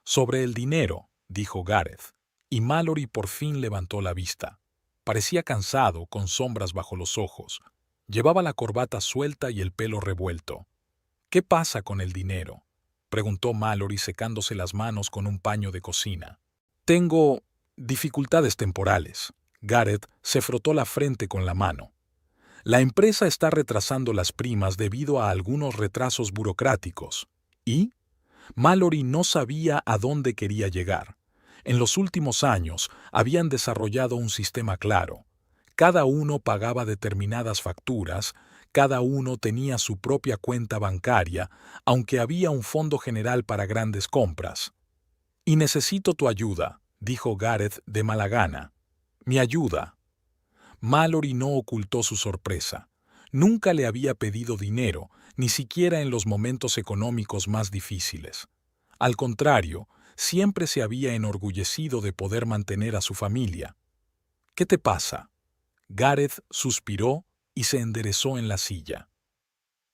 «Sobre el dinero», dijo Gareth, y Mallory por fin levantó la vista. Parecía cansado, con sombras bajo los ojos. Llevaba la corbata suelta y el pelo revuelto. «¿Qué pasa con el dinero?», preguntó Mallory secándose las manos con un paño de cocina. «Tengo dificultades temporales». Gareth se frotó la frente con la mano. «La empresa está retrasando las primas debido a algunos retrasos burocráticos. ¿Y?» Mallory no sabía a dónde quería llegar. En los últimos años habían desarrollado un sistema claro. Cada uno pagaba determinadas facturas, cada uno tenía su propia cuenta bancaria, aunque había un fondo general para grandes compras. «Y necesito tu ayuda», dijo Gareth de mala gana. «Mi ayuda». Mallory no ocultó su sorpresa. Nunca le había pedido dinero, ni siquiera en los momentos económicos más difíciles. Al contrario, siempre se había enorgullecido de poder mantener a su familia. «¿Qué te pasa?». Gareth suspiró y se enderezó en la silla.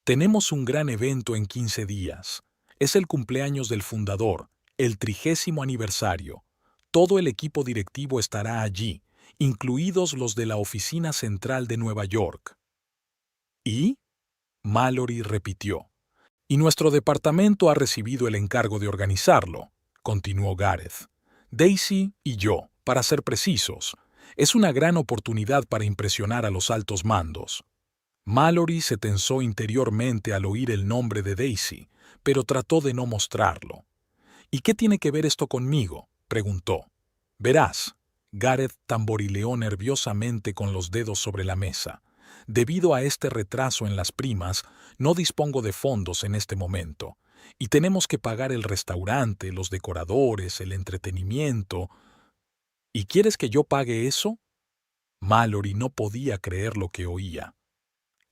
«Tenemos un gran evento en 15 días. Es el cumpleaños del fundador, el 30º aniversario. Todo el equipo directivo estará allí, incluidos los de la oficina central de Nueva York». «¿Y?», Mallory repitió. «Y nuestro departamento ha recibido el encargo de organizarlo», continuó Gareth. «Daisy y yo, para ser precisos. Es una gran oportunidad para impresionar a los altos mandos». Mallory se tensó interiormente al oír el nombre de Daisy, pero trató de no mostrarlo. ¿Y qué tiene que ver esto conmigo?, preguntó. Verás, Gareth tamborileó nerviosamente con los dedos sobre la mesa. Debido a este retraso en las primas, no dispongo de fondos en este momento, y tenemos que pagar el restaurante, los decoradores, el entretenimiento. ¿Y quieres que yo pague eso? Mallory no podía creer lo que oía.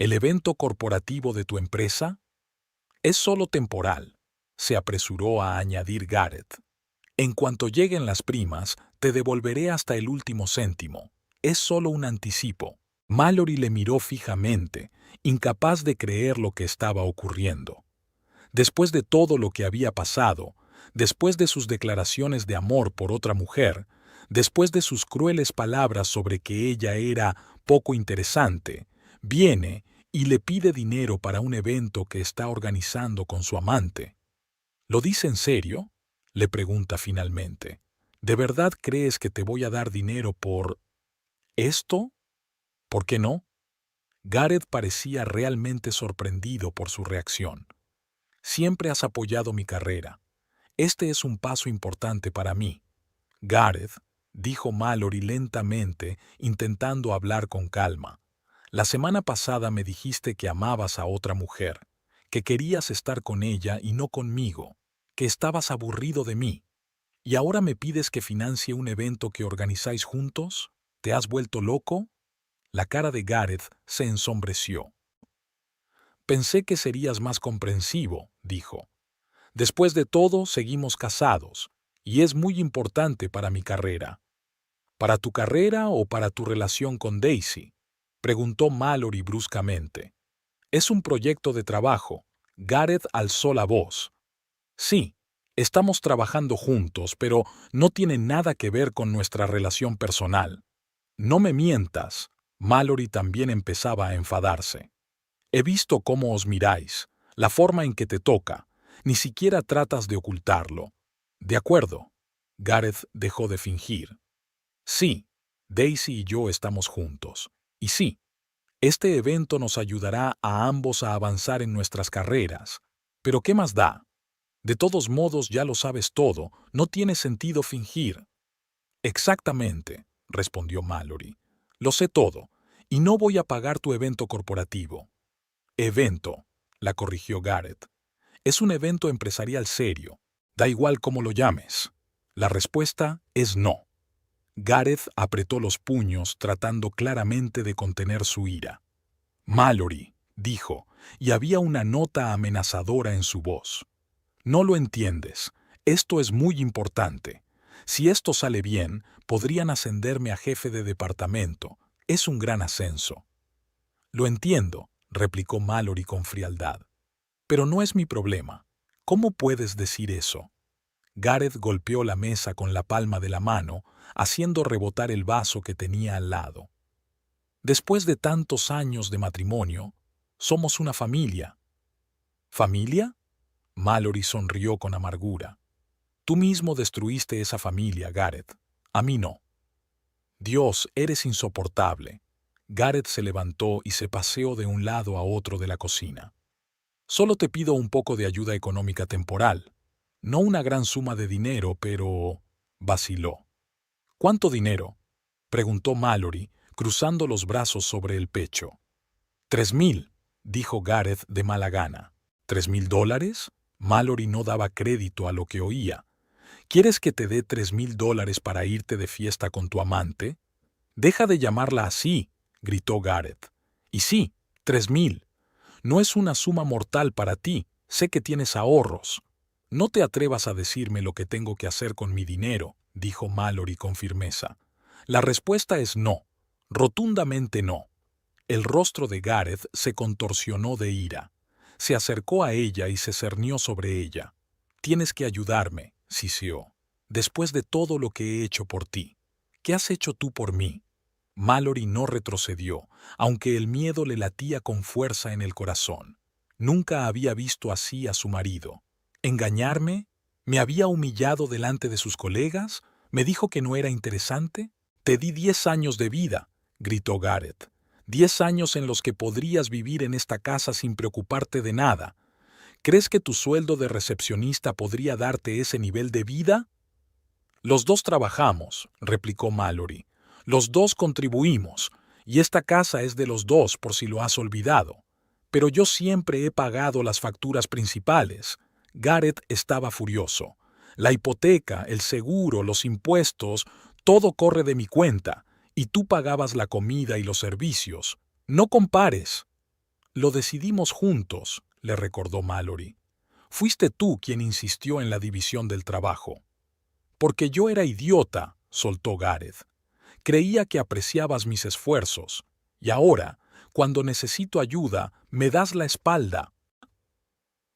¿El evento corporativo de tu empresa? Es solo temporal, se apresuró a añadir Gareth. En cuanto lleguen las primas, te devolveré hasta el último céntimo. Es solo un anticipo. Mallory le miró fijamente, incapaz de creer lo que estaba ocurriendo. Después de todo lo que había pasado, después de sus declaraciones de amor por otra mujer, después de sus crueles palabras sobre que ella era poco interesante, viene y le pide dinero para un evento que está organizando con su amante. ¿Lo dice en serio?, le pregunta finalmente. ¿De verdad crees que te voy a dar dinero por esto? ¿Por qué no? Gareth parecía realmente sorprendido por su reacción. Siempre has apoyado mi carrera. Este es un paso importante para mí. Gareth, dijo Mallory lentamente, intentando hablar con calma. La semana pasada me dijiste que amabas a otra mujer, que querías estar con ella y no conmigo, que estabas aburrido de mí. ¿Y ahora me pides que financie un evento que organizáis juntos? ¿Te has vuelto loco? La cara de Gareth se ensombreció. Pensé que serías más comprensivo, dijo. Después de todo, seguimos casados, y es muy importante para mi carrera. ¿Para tu carrera o para tu relación con Daisy?, preguntó Mallory bruscamente. Es un proyecto de trabajo. Gareth alzó la voz. Sí, estamos trabajando juntos, pero no tiene nada que ver con nuestra relación personal. No me mientas. Mallory también empezaba a enfadarse. He visto cómo os miráis, la forma en que te toca. Ni siquiera tratas de ocultarlo. De acuerdo. Gareth dejó de fingir. Sí, Daisy y yo estamos juntos. Y sí, este evento nos ayudará a ambos a avanzar en nuestras carreras. Pero ¿qué más da? De todos modos ya lo sabes todo, no tiene sentido fingir. Exactamente, respondió Mallory. Lo sé todo, y no voy a pagar tu evento corporativo. Evento, la corrigió Gareth. Es un evento empresarial serio. Da igual cómo lo llames. La respuesta es no. Gareth apretó los puños tratando claramente de contener su ira. Mallory, dijo, y había una nota amenazadora en su voz. No lo entiendes. Esto es muy importante. Si esto sale bien, podrían ascenderme a jefe de departamento. Es un gran ascenso. Lo entiendo, replicó Mallory con frialdad. Pero no es mi problema. ¿Cómo puedes decir eso? Gareth golpeó la mesa con la palma de la mano, haciendo rebotar el vaso que tenía al lado. Después de tantos años de matrimonio, somos una familia. ¿Familia? Mallory sonrió con amargura. Tú mismo destruiste esa familia, Gareth. A mí no. Dios, eres insoportable. Gareth se levantó y se paseó de un lado a otro de la cocina. Solo te pido un poco de ayuda económica temporal. No una gran suma de dinero, pero... vaciló. ¿Cuánto dinero?, preguntó Mallory, cruzando los brazos sobre el pecho. 3,000, dijo Gareth de mala gana. ¿$3,000? Mallory no daba crédito a lo que oía. ¿Quieres que te dé $3,000 para irte de fiesta con tu amante? Deja de llamarla así, gritó Gareth. Y sí, 3,000. No es una suma mortal para ti, sé que tienes ahorros. No te atrevas a decirme lo que tengo que hacer con mi dinero, dijo Mallory con firmeza. La respuesta es no, rotundamente no. El rostro de Gareth se contorsionó de ira. Se acercó a ella y se cernió sobre ella. Tienes que ayudarme, siseó. Después de todo lo que he hecho por ti. ¿Qué has hecho tú por mí? Mallory no retrocedió, aunque el miedo le latía con fuerza en el corazón. Nunca había visto así a su marido. ¿Engañarme? ¿Me había humillado delante de sus colegas? ¿Me dijo que no era interesante? Te di 10 años de vida, gritó Gareth. 10 años en los que podrías vivir en esta casa sin preocuparte de nada. ¿Crees que tu sueldo de recepcionista podría darte ese nivel de vida? Los dos trabajamos, replicó Mallory. Los dos contribuimos, y esta casa es de los dos por si lo has olvidado. Pero yo siempre he pagado las facturas principales. Gareth estaba furioso. La hipoteca, el seguro, los impuestos, todo corre de mi cuenta, y tú pagabas la comida y los servicios. No compares. Lo decidimos juntos, le recordó Mallory. Fuiste tú quien insistió en la división del trabajo. Porque yo era idiota, soltó Gareth. Creía que apreciabas mis esfuerzos, y ahora, cuando necesito ayuda, me das la espalda.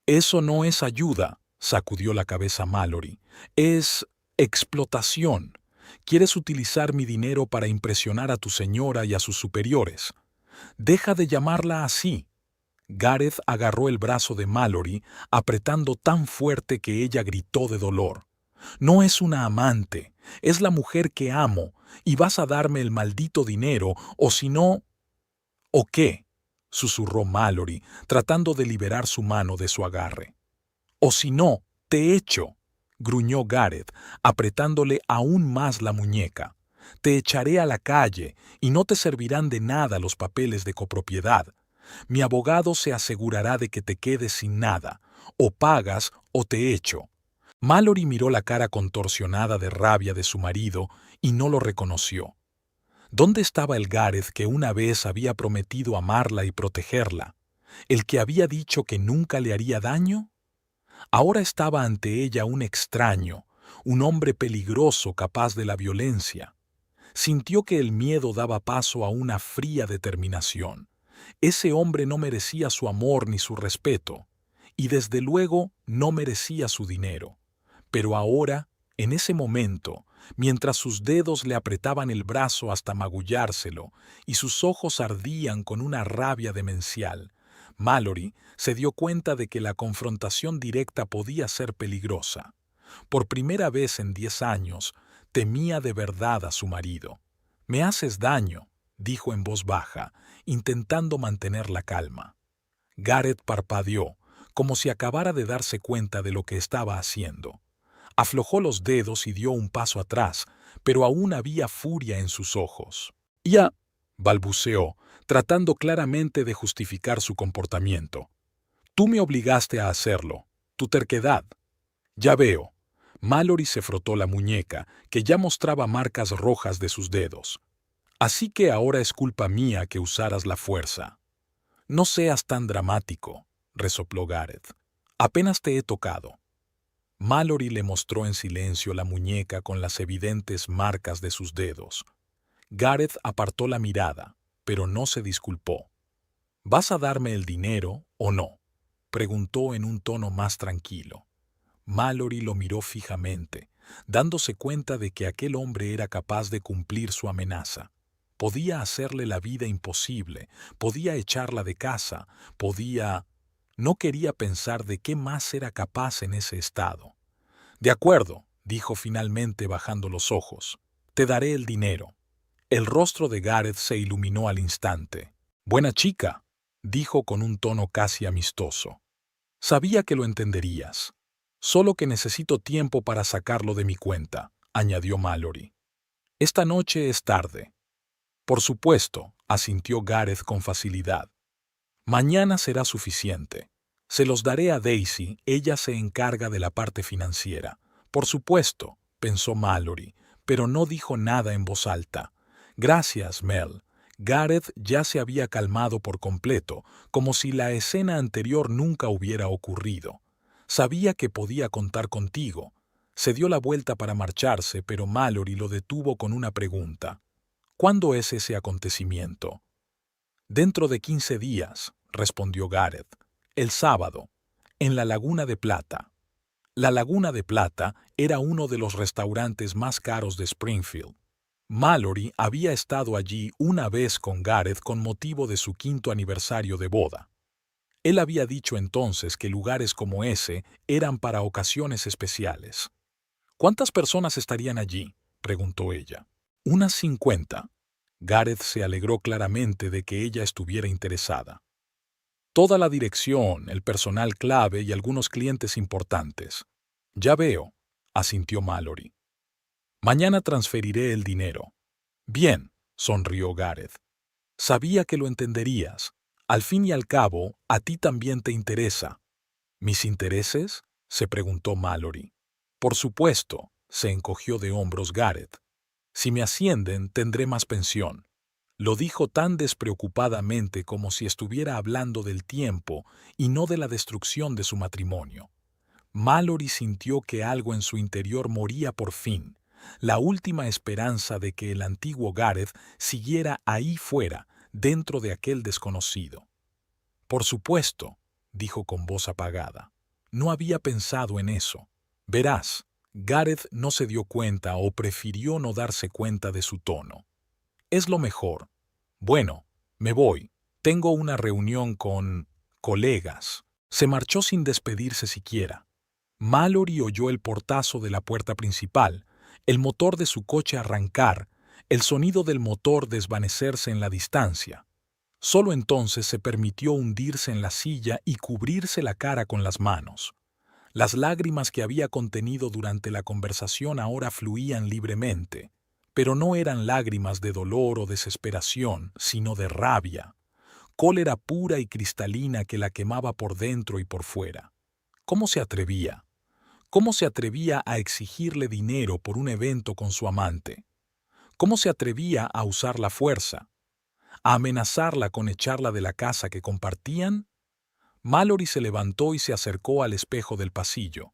Eso no es ayuda, sacudió la cabeza Mallory. Es explotación. Quieres utilizar mi dinero para impresionar a tu señora y a sus superiores. Deja de llamarla así. Gareth agarró el brazo de Mallory, apretando tan fuerte que ella gritó de dolor. No es una amante, es la mujer que amo, y vas a darme el maldito dinero, o si no... ¿O qué? Susurró Mallory, tratando de liberar su mano de su agarre. O si no, te echo, gruñó Gareth, apretándole aún más la muñeca. Te echaré a la calle, y no te servirán de nada los papeles de copropiedad. Mi abogado se asegurará de que te quedes sin nada. O pagas o te echo. Mallory miró la cara contorsionada de rabia de su marido y no lo reconoció. ¿Dónde estaba el Gareth que una vez había prometido amarla y protegerla? ¿El que había dicho que nunca le haría daño? Ahora estaba ante ella un extraño, un hombre peligroso capaz de la violencia. Sintió que el miedo daba paso a una fría determinación. Ese hombre no merecía su amor ni su respeto, y desde luego no merecía su dinero. Pero ahora, en ese momento, mientras sus dedos le apretaban el brazo hasta magullárselo y sus ojos ardían con una rabia demencial, Mallory se dio cuenta de que la confrontación directa podía ser peligrosa. Por primera vez en 10 años, temía de verdad a su marido. «Me haces daño», dijo en voz baja, intentando mantener la calma. Gareth parpadeó, como si acabara de darse cuenta de lo que estaba haciendo. Aflojó los dedos y dio un paso atrás, pero aún había furia en sus ojos. «Ya», balbuceó, tratando claramente de justificar su comportamiento. «Tú me obligaste a hacerlo. Tu terquedad». «Ya veo». Mallory se frotó la muñeca, que ya mostraba marcas rojas de sus dedos. «Así que ahora es culpa mía que usaras la fuerza». «No seas tan dramático», resopló Gareth. «Apenas te he tocado». Mallory le mostró en silencio la muñeca con las evidentes marcas de sus dedos. Gareth apartó la mirada, pero no se disculpó. «¿Vas a darme el dinero o no?», preguntó en un tono más tranquilo. Mallory lo miró fijamente, dándose cuenta de que aquel hombre era capaz de cumplir su amenaza. Podía hacerle la vida imposible, podía echarla de casa, podía... No quería pensar de qué más era capaz en ese estado. «De acuerdo», dijo finalmente bajando los ojos. «Te daré el dinero». El rostro de Gareth se iluminó al instante. «Buena chica», dijo con un tono casi amistoso. «Sabía que lo entenderías. Solo que necesito tiempo para sacarlo de mi cuenta», añadió Mallory. «Esta noche es tarde». «Por supuesto», asintió Gareth con facilidad. «Mañana será suficiente. Se los daré a Daisy, ella se encarga de la parte financiera». «Por supuesto», pensó Mallory, pero no dijo nada en voz alta. «Gracias, Mel». Gareth ya se había calmado por completo, como si la escena anterior nunca hubiera ocurrido. «Sabía que podía contar contigo». Se dio la vuelta para marcharse, pero Mallory lo detuvo con una pregunta. «¿Cuándo es ese acontecimiento?» «Dentro de 15 días», respondió Gareth. «El sábado, en la Laguna de Plata». La Laguna de Plata era uno de los restaurantes más caros de Springfield. Mallory había estado allí una vez con Gareth con motivo de su 5º aniversario de boda. Él había dicho entonces que lugares como ese eran para ocasiones especiales. «¿Cuántas personas estarían allí?», preguntó ella. «Unas 50». Gareth se alegró claramente de que ella estuviera interesada. Toda la dirección, el personal clave y algunos clientes importantes. Ya veo, asintió Mallory. Mañana transferiré el dinero. Bien, sonrió Gareth. Sabía que lo entenderías. Al fin y al cabo, a ti también te interesa. ¿Mis intereses?, se preguntó Mallory. Por supuesto, se encogió de hombros Gareth. Si me ascienden, tendré más pensión. Lo dijo tan despreocupadamente como si estuviera hablando del tiempo y no de la destrucción de su matrimonio. Mallory sintió que algo en su interior moría por fin, la última esperanza de que el antiguo Gareth siguiera ahí fuera, dentro de aquel desconocido. Por supuesto, dijo con voz apagada. No había pensado en eso. Verás, Gareth no se dio cuenta o prefirió no darse cuenta de su tono. Es lo mejor. Bueno, me voy. Tengo una reunión con colegas. Se marchó sin despedirse siquiera. Mallory oyó el portazo de la puerta principal, el motor de su coche arrancar, el sonido del motor desvanecerse en la distancia. Solo entonces se permitió hundirse en la silla y cubrirse la cara con las manos. Las lágrimas que había contenido durante la conversación ahora fluían libremente, pero no eran lágrimas de dolor o desesperación, sino de rabia, cólera pura y cristalina que la quemaba por dentro y por fuera. ¿Cómo se atrevía? ¿Cómo se atrevía a exigirle dinero por un evento con su amante? ¿Cómo se atrevía a usar la fuerza? ¿A amenazarla con echarla de la casa que compartían? Mallory se levantó y se acercó al espejo del pasillo.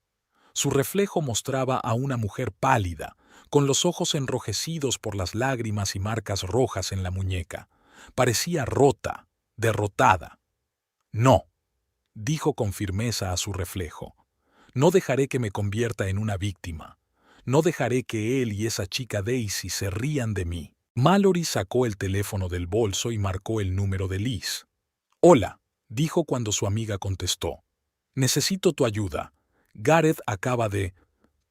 Su reflejo mostraba a una mujer pálida, con los ojos enrojecidos por las lágrimas y marcas rojas en la muñeca. Parecía rota, derrotada. No, dijo con firmeza a su reflejo. No dejaré que me convierta en una víctima. No dejaré que él y esa chica Daisy se rían de mí. Mallory sacó el teléfono del bolso y marcó el número de Liz. Hola, dijo cuando su amiga contestó. Necesito tu ayuda. Gareth acaba de...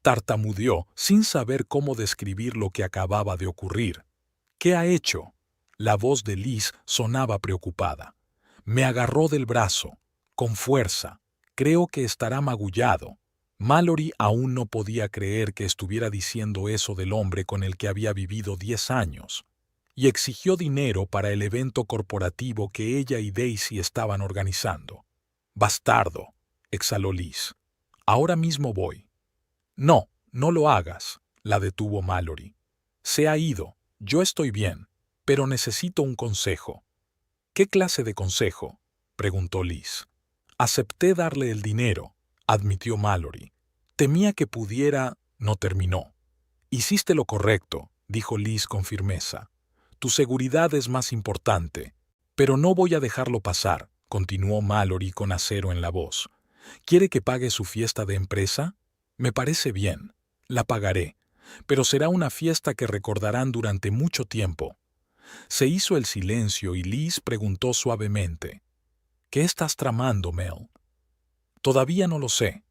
Tartamudeó, sin saber cómo describir lo que acababa de ocurrir. ¿Qué ha hecho? La voz de Liz sonaba preocupada. Me agarró del brazo, con fuerza. Creo que estará magullado. Mallory aún no podía creer que estuviera diciendo eso del hombre con el que había vivido 10 años, y exigió dinero para el evento corporativo que ella y Daisy estaban organizando. Bastardo, exhaló Liz. Ahora mismo voy. No, no lo hagas, la detuvo Mallory. Se ha ido, yo estoy bien, pero necesito un consejo. ¿Qué clase de consejo?, preguntó Liz. Acepté darle el dinero, admitió Mallory. Temía que pudiera... No terminó. Hiciste lo correcto, dijo Liz con firmeza. Tu seguridad es más importante. Pero no voy a dejarlo pasar, continuó Mallory con acero en la voz. ¿Quiere que pague su fiesta de empresa? Me parece bien. La pagaré. Pero será una fiesta que recordarán durante mucho tiempo. Se hizo el silencio y Liz preguntó suavemente. ¿Qué estás tramando, Mel? Todavía no lo sé,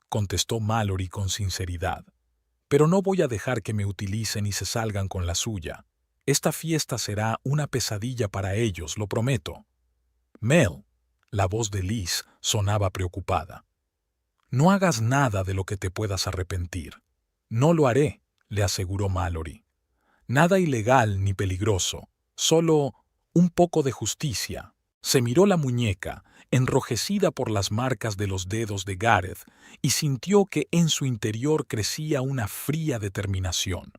contestó Mallory con sinceridad. Pero no voy a dejar que me utilicen y se salgan con la suya. Esta fiesta será una pesadilla para ellos, lo prometo. Mel, la voz de Liz sonaba preocupada. No hagas nada de lo que te puedas arrepentir. No lo haré, le aseguró Mallory. Nada ilegal ni peligroso, solo un poco de justicia. Se miró la muñeca, enrojecida por las marcas de los dedos de Gareth, y sintió que en su interior crecía una fría determinación.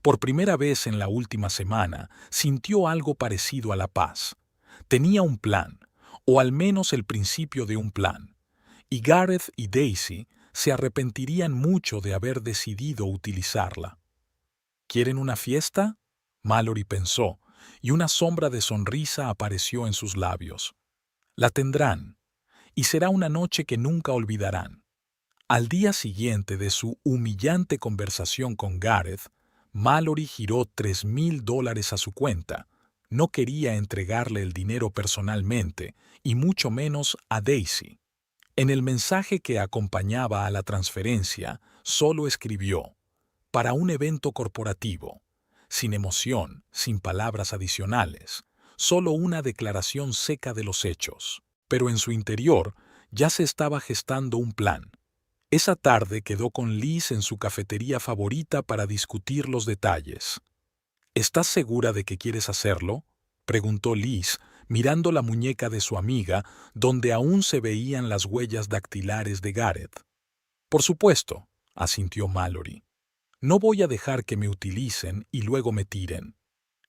Por primera vez en la última semana, sintió algo parecido a la paz. Tenía un plan, o al menos el principio de un plan, y Gareth y Daisy se arrepentirían mucho de haber decidido utilizarla. ¿Quieren una fiesta?, Mallory pensó, y una sombra de sonrisa apareció en sus labios. La tendrán, y será una noche que nunca olvidarán. Al día siguiente de su humillante conversación con Gareth, Mallory giró $3,000 a su cuenta. No quería entregarle el dinero personalmente, y mucho menos a Daisy. En el mensaje que acompañaba a la transferencia, solo escribió: para un evento corporativo. sin emoción, sin palabras adicionales, solo una declaración seca de los hechos. Pero en su interior ya se estaba gestando un plan. Esa tarde quedó con Liz en su cafetería favorita para discutir los detalles. ¿Estás segura de que quieres hacerlo?, preguntó Liz, mirando la muñeca de su amiga, donde aún se veían las huellas dactilares de Gareth. Por supuesto, asintió Mallory. No voy a dejar que me utilicen y luego me tiren.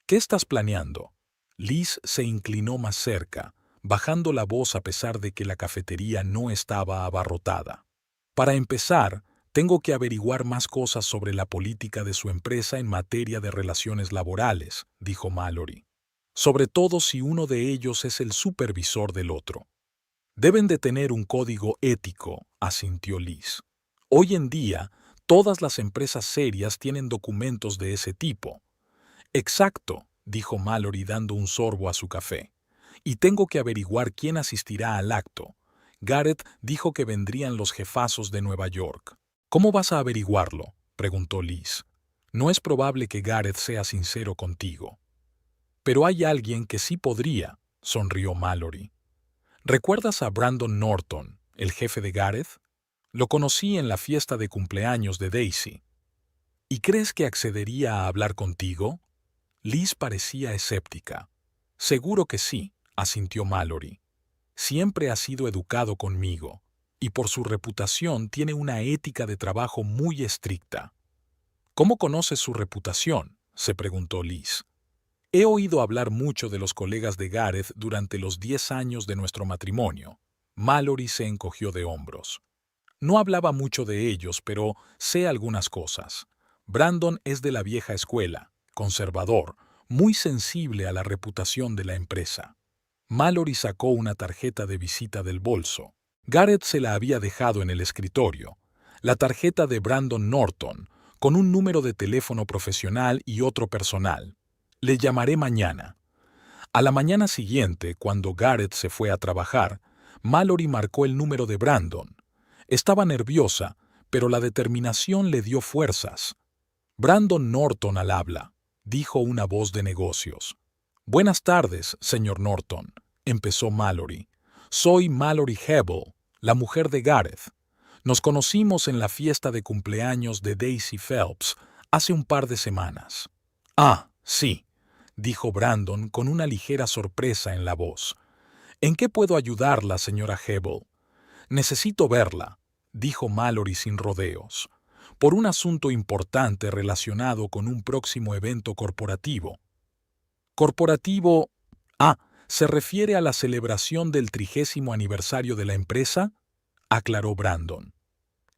¿Qué estás planeando? Liz se inclinó más cerca, bajando la voz a pesar de que la cafetería no estaba abarrotada. Para empezar, tengo que averiguar más cosas sobre la política de su empresa en materia de relaciones laborales, dijo Mallory. Sobre todo si uno de ellos es el supervisor del otro. Deben de tener un código ético, asintió Liz. Hoy en día, todas las empresas serias tienen documentos de ese tipo. Exacto, dijo Mallory dando un sorbo a su café. Y tengo que averiguar quién asistirá al acto. Gareth dijo que vendrían los jefazos de Nueva York. ¿Cómo vas a averiguarlo?, preguntó Liz. No es probable que Gareth sea sincero contigo. Pero hay alguien que sí podría, sonrió Mallory. ¿Recuerdas a Brandon Norton, el jefe de Gareth? Lo conocí en la fiesta de cumpleaños de Daisy. ¿Y crees que accedería a hablar contigo? Liz parecía escéptica. Seguro que sí, asintió Mallory. Siempre ha sido educado conmigo, y por su reputación tiene una ética de trabajo muy estricta. ¿Cómo conoces su reputación?, se preguntó Liz. He oído hablar mucho de los colegas de Gareth durante los 10 años de nuestro matrimonio. Mallory se encogió de hombros. No hablaba mucho de ellos, pero sé algunas cosas. Brandon es de la vieja escuela, conservador, muy sensible a la reputación de la empresa. Mallory sacó una tarjeta de visita del bolso. Gareth se la había dejado en el escritorio. La tarjeta de Brandon Norton, con un número de teléfono profesional y otro personal. Le llamaré mañana. A la mañana siguiente, cuando Gareth se fue a trabajar, Mallory marcó el número de Brandon. Estaba nerviosa, pero la determinación le dio fuerzas. Brandon Norton al habla, dijo una voz de negocios. Buenas tardes, señor Norton, empezó Mallory. Soy Mallory Hebel, la mujer de Gareth. Nos conocimos en la fiesta de cumpleaños de Daisy Phelps hace un par de semanas. Ah, sí, dijo Brandon con una ligera sorpresa en la voz. ¿En qué puedo ayudarla, señora Hebel? Necesito verla, dijo Mallory sin rodeos, por un asunto importante relacionado con un próximo evento corporativo. ¿Corporativo? Ah, ¿se refiere a la celebración del 30º aniversario de la empresa?, aclaró Brandon.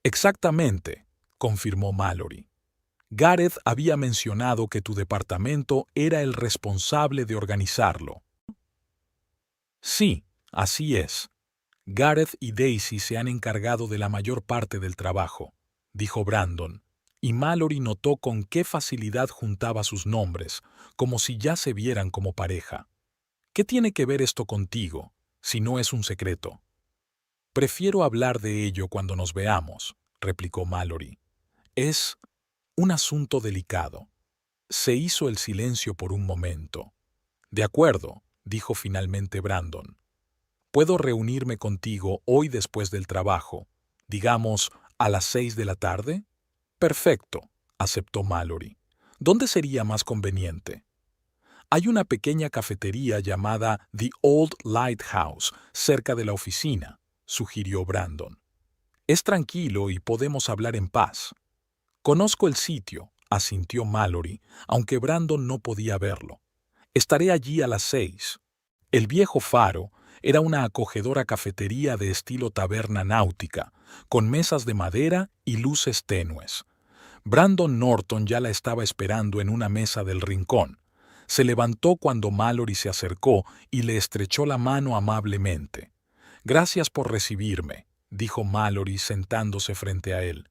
Exactamente, confirmó Mallory. Gareth había mencionado que tu departamento era el responsable de organizarlo. Sí, así es. Gareth y Daisy se han encargado de la mayor parte del trabajo, dijo Brandon, y Mallory notó con qué facilidad juntaba sus nombres, como si ya se vieran como pareja. ¿Qué tiene que ver esto contigo, si no es un secreto? Prefiero hablar de ello cuando nos veamos, replicó Mallory. Es un asunto delicado. Se hizo el silencio por un momento. De acuerdo, dijo finalmente Brandon. ¿Puedo reunirme contigo hoy después del trabajo, digamos a las 6 de la tarde? Perfecto, aceptó Mallory. ¿Dónde sería más conveniente? Hay una pequeña cafetería llamada The Old Lighthouse cerca de la oficina, sugirió Brandon. Es tranquilo y podemos hablar en paz. Conozco el sitio, asintió Mallory, aunque Brandon no podía verlo. Estaré allí a las 6. El viejo faro era una acogedora cafetería de estilo taberna náutica, con mesas de madera y luces tenues. Brandon Norton ya la estaba esperando en una mesa del rincón. Se levantó cuando Mallory se acercó y le estrechó la mano amablemente. Gracias por recibirme, dijo Mallory sentándose frente a él.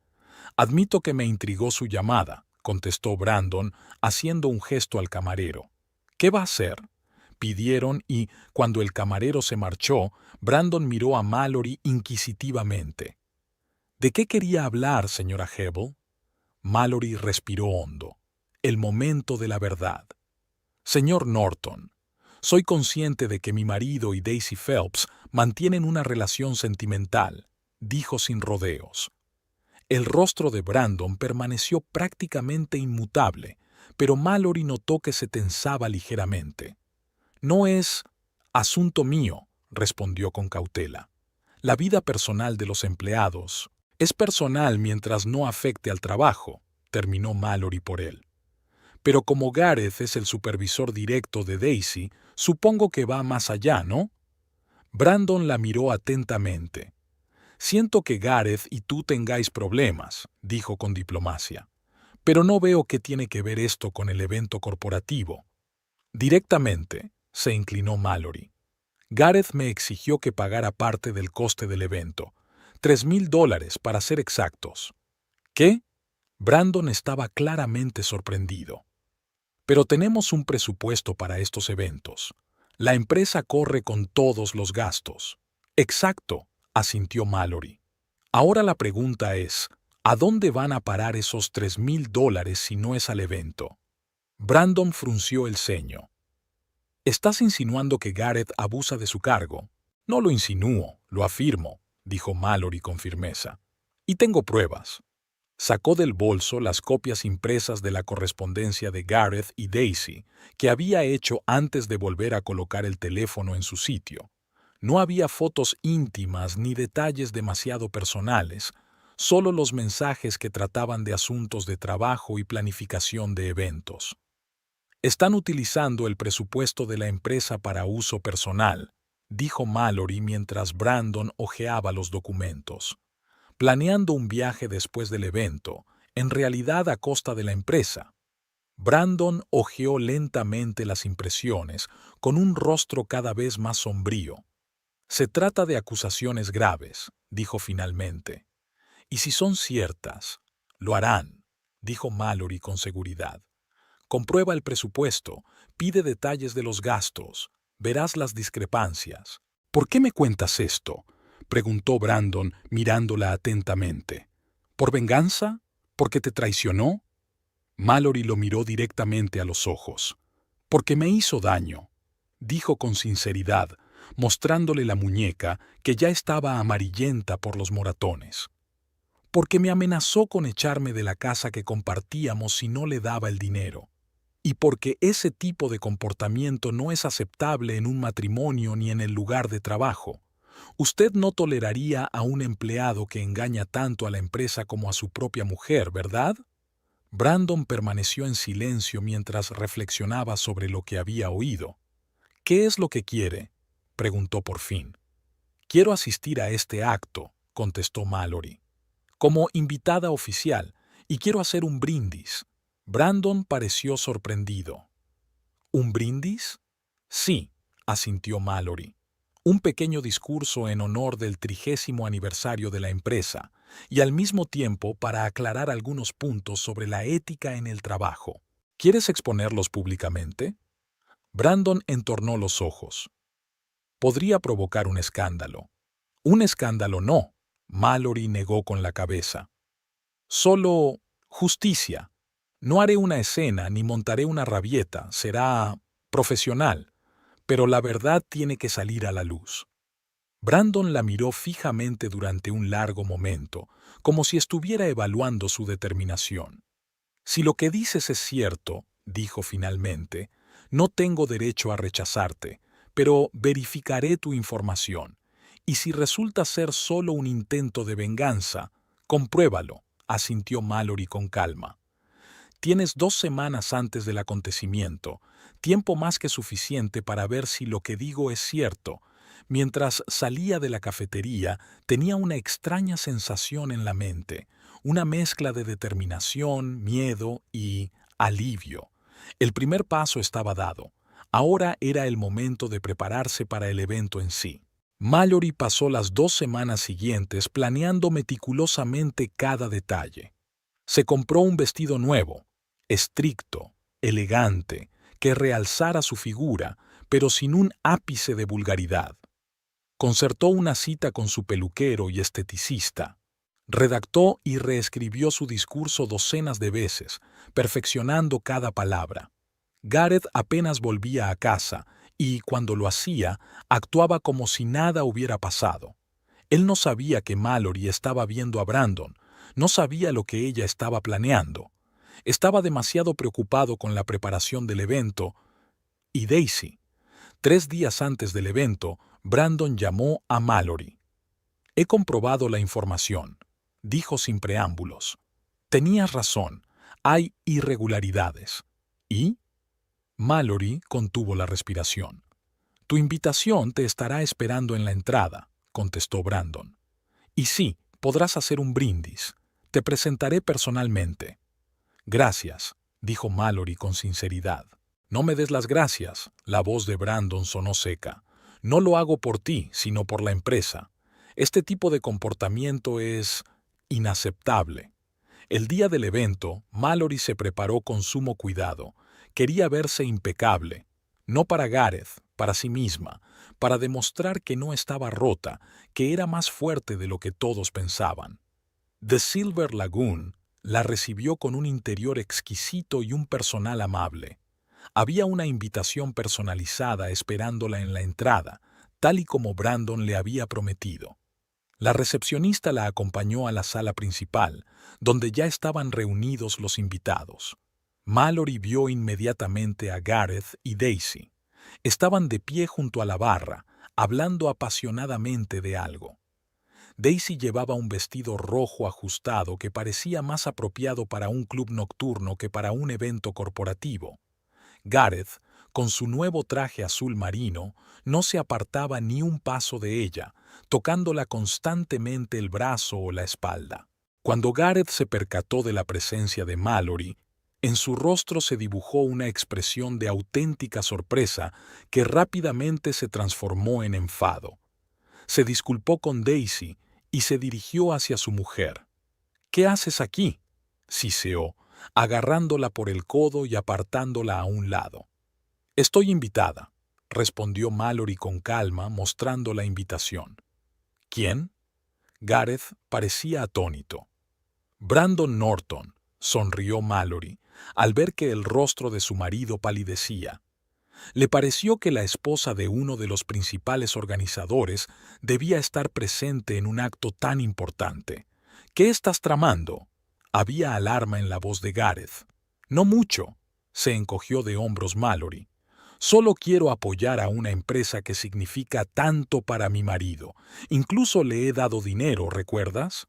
Admito que me intrigó su llamada, contestó Brandon, haciendo un gesto al camarero. ¿Qué va a hacer? Pidieron y, cuando el camarero se marchó, Brandon miró a Mallory inquisitivamente. ¿De qué quería hablar, señora Hebel? Mallory respiró hondo. El momento de la verdad. Señor Norton, soy consciente de que mi marido y Daisy Phelps mantienen una relación sentimental, dijo sin rodeos. El rostro de Brandon permaneció prácticamente inmutable, pero Mallory notó que se tensaba ligeramente. No es asunto mío, respondió con cautela. La vida personal de los empleados es personal mientras no afecte al trabajo, terminó Mallory por él. Pero como Gareth es el supervisor directo de Daisy, supongo que va más allá, ¿no? Brandon la miró atentamente. Siento que Gareth y tú tengáis problemas, dijo con diplomacia. Pero no veo qué tiene que ver esto con el evento corporativo. Directamente, se inclinó Mallory. Gareth me exigió que pagara parte del coste del evento. $3,000 para ser exactos. ¿Qué? Brandon estaba claramente sorprendido. Pero tenemos un presupuesto para estos eventos. La empresa corre con todos los gastos. Exacto, asintió Mallory. Ahora la pregunta es, ¿a dónde van a parar esos $3,000 si no es al evento? Brandon frunció el ceño. ¿Estás insinuando que Gareth abusa de su cargo? No lo insinúo, lo afirmo, dijo Mallory con firmeza. Y tengo pruebas. Sacó del bolso las copias impresas de la correspondencia de Gareth y Daisy, que había hecho antes de volver a colocar el teléfono en su sitio. No había fotos íntimas ni detalles demasiado personales, solo los mensajes que trataban de asuntos de trabajo y planificación de eventos. Están utilizando el presupuesto de la empresa para uso personal, dijo Mallory mientras Brandon hojeaba los documentos. Planeando un viaje después del evento, en realidad a costa de la empresa. Brandon hojeó lentamente las impresiones, con un rostro cada vez más sombrío. Se trata de acusaciones graves, dijo finalmente. Y si son ciertas, lo harán, dijo Mallory con seguridad. Comprueba el presupuesto, pide detalles de los gastos, verás las discrepancias. ¿Por qué me cuentas esto?, preguntó Brandon mirándola atentamente. ¿Por venganza? ¿Porque te traicionó? Mallory lo miró directamente a los ojos. Porque me hizo daño, dijo con sinceridad, mostrándole la muñeca que ya estaba amarillenta por los moratones. Porque me amenazó con echarme de la casa que compartíamos si no le daba el dinero. Y porque ese tipo de comportamiento no es aceptable en un matrimonio ni en el lugar de trabajo. Usted no toleraría a un empleado que engaña tanto a la empresa como a su propia mujer, ¿verdad? Brandon permaneció en silencio mientras reflexionaba sobre lo que había oído. ¿Qué es lo que quiere?, preguntó por fin. Quiero asistir a este acto, contestó Mallory, como invitada oficial, y quiero hacer un brindis. Brandon pareció sorprendido. ¿Un brindis? Sí, asintió Mallory. Un pequeño discurso en honor del 30º aniversario de la empresa y al mismo tiempo para aclarar algunos puntos sobre la ética en el trabajo. ¿Quieres exponerlos públicamente? Brandon entornó los ojos. Podría provocar un escándalo. Un escándalo no, Mallory negó con la cabeza. Solo justicia. No haré una escena ni montaré una rabieta, será profesional. Pero la verdad tiene que salir a la luz. Brandon la miró fijamente durante un largo momento, como si estuviera evaluando su determinación. Si lo que dices es cierto, dijo finalmente, no tengo derecho a rechazarte, pero verificaré tu información. Y si resulta ser solo un intento de venganza, compruébalo, asintió Mallory con calma. Tienes 2 semanas antes del acontecimiento, tiempo más que suficiente para ver si lo que digo es cierto. Mientras salía de la cafetería, tenía una extraña sensación en la mente, una mezcla de determinación, miedo y alivio. El primer paso estaba dado. Ahora era el momento de prepararse para el evento en sí. Mallory pasó las 2 semanas siguientes planeando meticulosamente cada detalle. Se compró un vestido nuevo, estricto, elegante, que realzara su figura, pero sin un ápice de vulgaridad. Concertó una cita con su peluquero y esteticista. Redactó y reescribió su discurso docenas de veces, perfeccionando cada palabra. Gareth apenas volvía a casa y, cuando lo hacía, actuaba como si nada hubiera pasado. Él no sabía que Mallory estaba viendo a Brandon, no sabía lo que ella estaba planeando. Estaba demasiado preocupado con la preparación del evento. Y Daisy. 3 días antes del evento, Brandon llamó a Mallory. «He comprobado la información», dijo sin preámbulos. «Tenías razón, hay irregularidades». ¿Y? Mallory contuvo la respiración. «Tu invitación te estará esperando en la entrada», contestó Brandon. «Y sí, podrás hacer un brindis. Te presentaré personalmente». «Gracias», dijo Mallory con sinceridad. «No me des las gracias», la voz de Brandon sonó seca. «No lo hago por ti, sino por la empresa. Este tipo de comportamiento es inaceptable». El día del evento, Mallory se preparó con sumo cuidado. Quería verse impecable. No para Gareth, para sí misma, para demostrar que no estaba rota, que era más fuerte de lo que todos pensaban. The Silver Lagoon la recibió con un interior exquisito y un personal amable. Había una invitación personalizada esperándola en la entrada, tal y como Brandon le había prometido. La recepcionista la acompañó a la sala principal, donde ya estaban reunidos los invitados. Mallory vio inmediatamente a Gareth y Daisy. Estaban de pie junto a la barra, hablando apasionadamente de algo. Daisy llevaba un vestido rojo ajustado que parecía más apropiado para un club nocturno que para un evento corporativo. Gareth, con su nuevo traje azul marino, no se apartaba ni un paso de ella, tocándola constantemente el brazo o la espalda. Cuando Gareth se percató de la presencia de Mallory, en su rostro se dibujó una expresión de auténtica sorpresa que rápidamente se transformó en enfado. Se disculpó con Daisy y se dirigió hacia su mujer. «¿Qué haces aquí?», siseó, agarrándola por el codo y apartándola a un lado. «Estoy invitada», respondió Mallory con calma, mostrando la invitación. «¿Quién?». Gareth parecía atónito. «Brandon Norton», sonrió Mallory, al ver que el rostro de su marido palidecía. Le pareció que la esposa de uno de los principales organizadores debía estar presente en un acto tan importante. «¿Qué estás tramando?». Había alarma en la voz de Gareth. «No mucho», se encogió de hombros Mallory. «Solo quiero apoyar a una empresa que significa tanto para mi marido. Incluso le he dado dinero, ¿recuerdas?».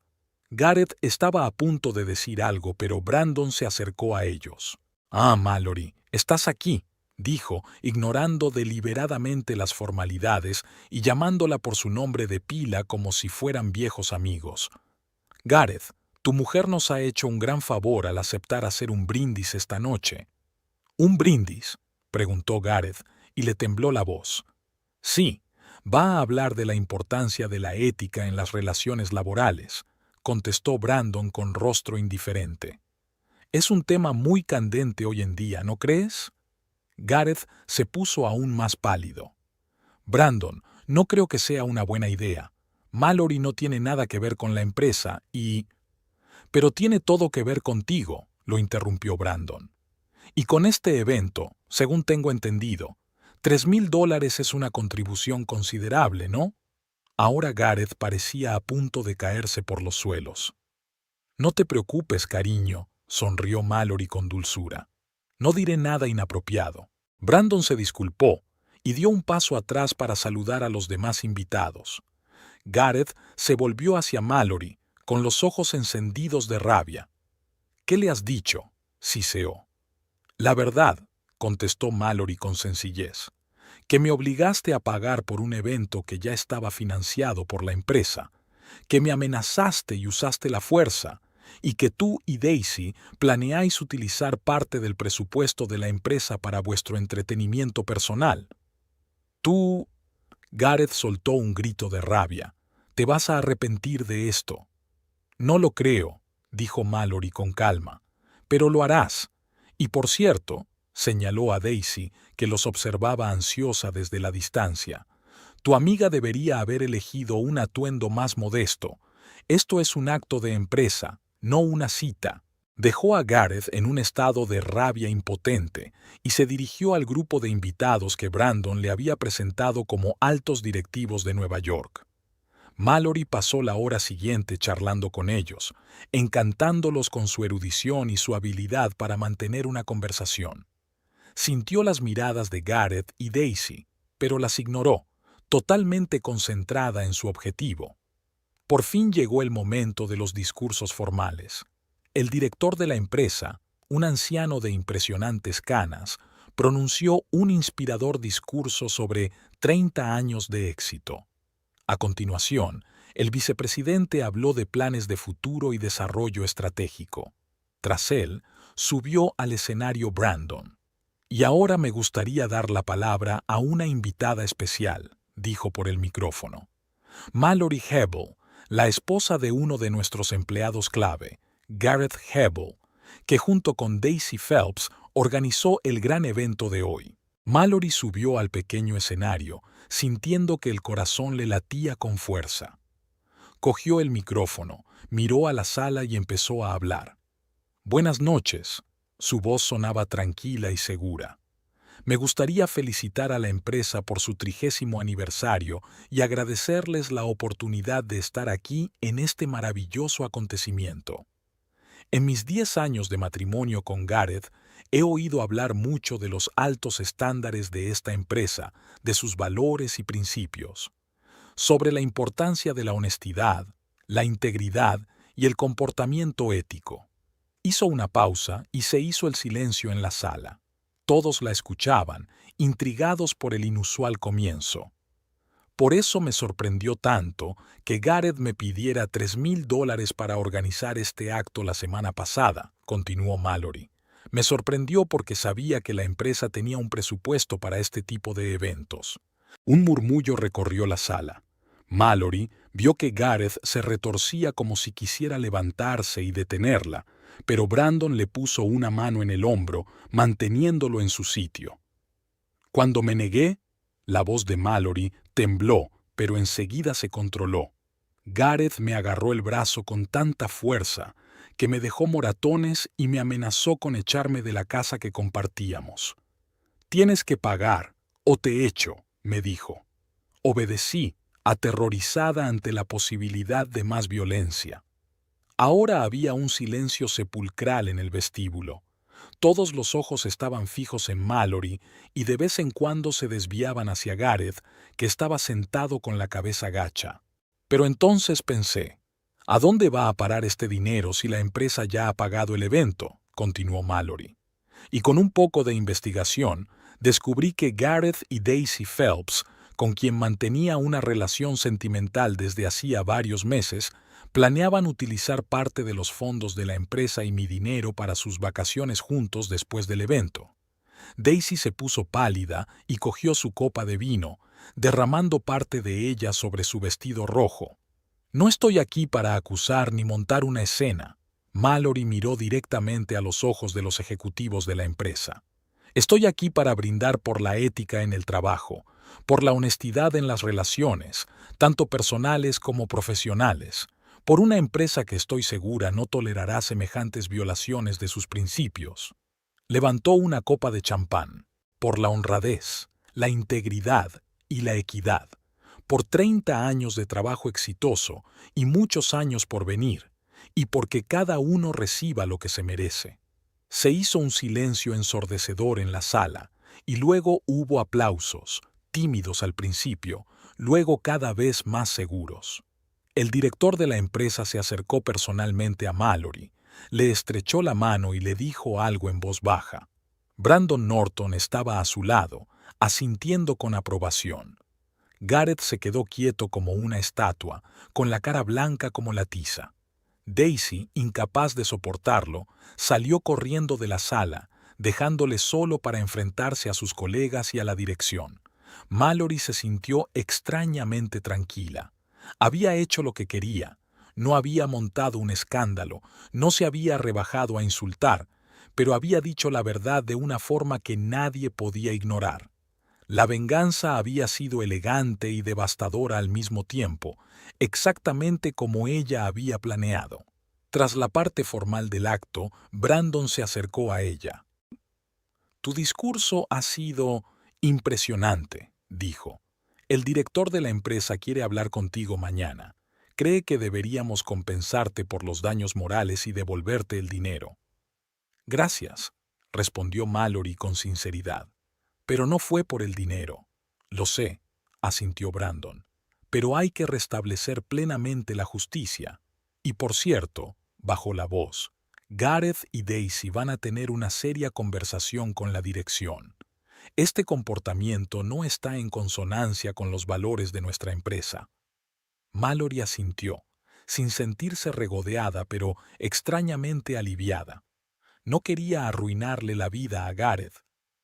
Gareth estaba a punto de decir algo, pero Brandon se acercó a ellos. «Ah, Mallory, estás aquí», dijo, ignorando deliberadamente las formalidades y llamándola por su nombre de pila como si fueran viejos amigos. «Gareth, tu mujer nos ha hecho un gran favor al aceptar hacer un brindis esta noche». «¿Un brindis?», preguntó Gareth, y le tembló la voz. «Sí, va a hablar de la importancia de la ética en las relaciones laborales», contestó Brandon con rostro indiferente. «Es un tema muy candente hoy en día, ¿no crees?». Gareth se puso aún más pálido. «Brandon, no creo que sea una buena idea. Mallory no tiene nada que ver con la empresa y...». «Pero tiene todo que ver contigo», lo interrumpió Brandon. «Y con este evento, según tengo entendido, $3,000 es una contribución considerable, ¿no?». Ahora Gareth parecía a punto de caerse por los suelos. «No te preocupes, cariño», sonrió Mallory con dulzura. «No diré nada inapropiado». Brandon se disculpó y dio un paso atrás para saludar a los demás invitados. Gareth se volvió hacia Mallory, con los ojos encendidos de rabia. «¿Qué le has dicho?», siseó. «La verdad», contestó Mallory con sencillez, «que me obligaste a pagar por un evento que ya estaba financiado por la empresa, que me amenazaste y usaste la fuerza, y que tú y Daisy planeáis utilizar parte del presupuesto de la empresa para vuestro entretenimiento personal. Tú...». Gareth soltó un grito de rabia. «Te vas a arrepentir de esto». «No lo creo», dijo Mallory con calma, «pero lo harás. Y por cierto», señaló a Daisy, que los observaba ansiosa desde la distancia, «tu amiga debería haber elegido un atuendo más modesto. Esto es un acto de empresa, no una cita. Dejó a Gareth en un estado de rabia impotente y se dirigió al grupo de invitados que Brandon le había presentado como altos directivos de Nueva York. Mallory pasó la hora siguiente charlando con ellos, encantándolos con su erudición y su habilidad para mantener una conversación. Sintió las miradas de Gareth y Daisy, pero las ignoró, totalmente concentrada en su objetivo. Por fin llegó el momento de los discursos formales. El director de la empresa, un anciano de impresionantes canas, pronunció un inspirador discurso sobre 30 años de éxito. A continuación, el vicepresidente habló de planes de futuro y desarrollo estratégico. Tras él, subió al escenario Brandon. Y ahora me gustaría dar la palabra a una invitada especial, dijo por el micrófono. Mallory Hebel, la esposa de uno de nuestros empleados clave, Gareth Hebel, que junto con Daisy Phelps organizó el gran evento de hoy. Mallory subió al pequeño escenario, sintiendo que el corazón le latía con fuerza. Cogió el micrófono, miró a la sala y empezó a hablar. Buenas noches. Su voz sonaba tranquila y segura. Me gustaría felicitar a la empresa por su 30º aniversario y agradecerles la oportunidad de estar aquí en este maravilloso acontecimiento. En mis 10 años de matrimonio con Gareth, he oído hablar mucho de los altos estándares de esta empresa, de sus valores y principios, sobre la importancia de la honestidad, la integridad y el comportamiento ético. Hizo una pausa y se hizo el silencio en la sala. Todos la escuchaban, intrigados por el inusual comienzo. Por eso me sorprendió tanto que Gareth me pidiera $3,000 para organizar este acto la semana pasada, continuó Mallory. Me sorprendió porque sabía que la empresa tenía un presupuesto para este tipo de eventos. Un murmullo recorrió la sala. Mallory vio que Gareth se retorcía como si quisiera levantarse y detenerla, pero Brandon le puso una mano en el hombro, manteniéndolo en su sitio. Cuando me negué, la voz de Mallory tembló, pero enseguida se controló. Gareth me agarró el brazo con tanta fuerza que me dejó moratones y me amenazó con echarme de la casa que compartíamos. «Tienes que pagar, o te echo», me dijo. Obedecí, aterrorizada ante la posibilidad de más violencia. Ahora había un silencio sepulcral en el vestíbulo. Todos los ojos estaban fijos en Mallory y de vez en cuando se desviaban hacia Gareth, que estaba sentado con la cabeza gacha. Pero entonces pensé, ¿a dónde va a parar este dinero si la empresa ya ha pagado el evento?, continuó Mallory. Y con un poco de investigación, descubrí que Gareth y Daisy Phelps, con quien mantenía una relación sentimental desde hacía varios meses, planeaban utilizar parte de los fondos de la empresa y mi dinero para sus vacaciones juntos después del evento. Daisy se puso pálida y cogió su copa de vino, derramando parte de ella sobre su vestido rojo. «No estoy aquí para acusar ni montar una escena», Mallory miró directamente a los ojos de los ejecutivos de la empresa. «Estoy aquí para brindar por la ética en el trabajo, por la honestidad en las relaciones, tanto personales como profesionales, por una empresa que estoy segura no tolerará semejantes violaciones de sus principios». Levantó una copa de champán, por la honradez, la integridad y la equidad, por 30 años de trabajo exitoso y muchos años por venir, y porque cada uno reciba lo que se merece. Se hizo un silencio ensordecedor en la sala, y luego hubo aplausos, tímidos al principio, luego cada vez más seguros. El director de la empresa se acercó personalmente a Mallory, le estrechó la mano y le dijo algo en voz baja. Brandon Norton estaba a su lado, asintiendo con aprobación. Gareth se quedó quieto como una estatua, con la cara blanca como la tiza. Daisy, incapaz de soportarlo, salió corriendo de la sala, dejándole solo para enfrentarse a sus colegas y a la dirección. Mallory se sintió extrañamente tranquila. Había hecho lo que quería. No había montado un escándalo, no se había rebajado a insultar, pero había dicho la verdad de una forma que nadie podía ignorar. La venganza había sido elegante y devastadora al mismo tiempo, exactamente como ella había planeado. Tras la parte formal del acto, Brandon se acercó a ella. «Tu discurso ha sido impresionante», dijo. «El director de la empresa quiere hablar contigo mañana. Cree que deberíamos compensarte por los daños morales y devolverte el dinero». «Gracias», respondió Mallory con sinceridad. «Pero no fue por el dinero». «Lo sé», asintió Brandon. «Pero hay que restablecer plenamente la justicia. Y por cierto», bajó la voz, «Gareth y Daisy van a tener una seria conversación con la dirección. Este comportamiento no está en consonancia con los valores de nuestra empresa». Mallory asintió, sin sentirse regodeada, pero extrañamente aliviada. No quería arruinarle la vida a Gareth,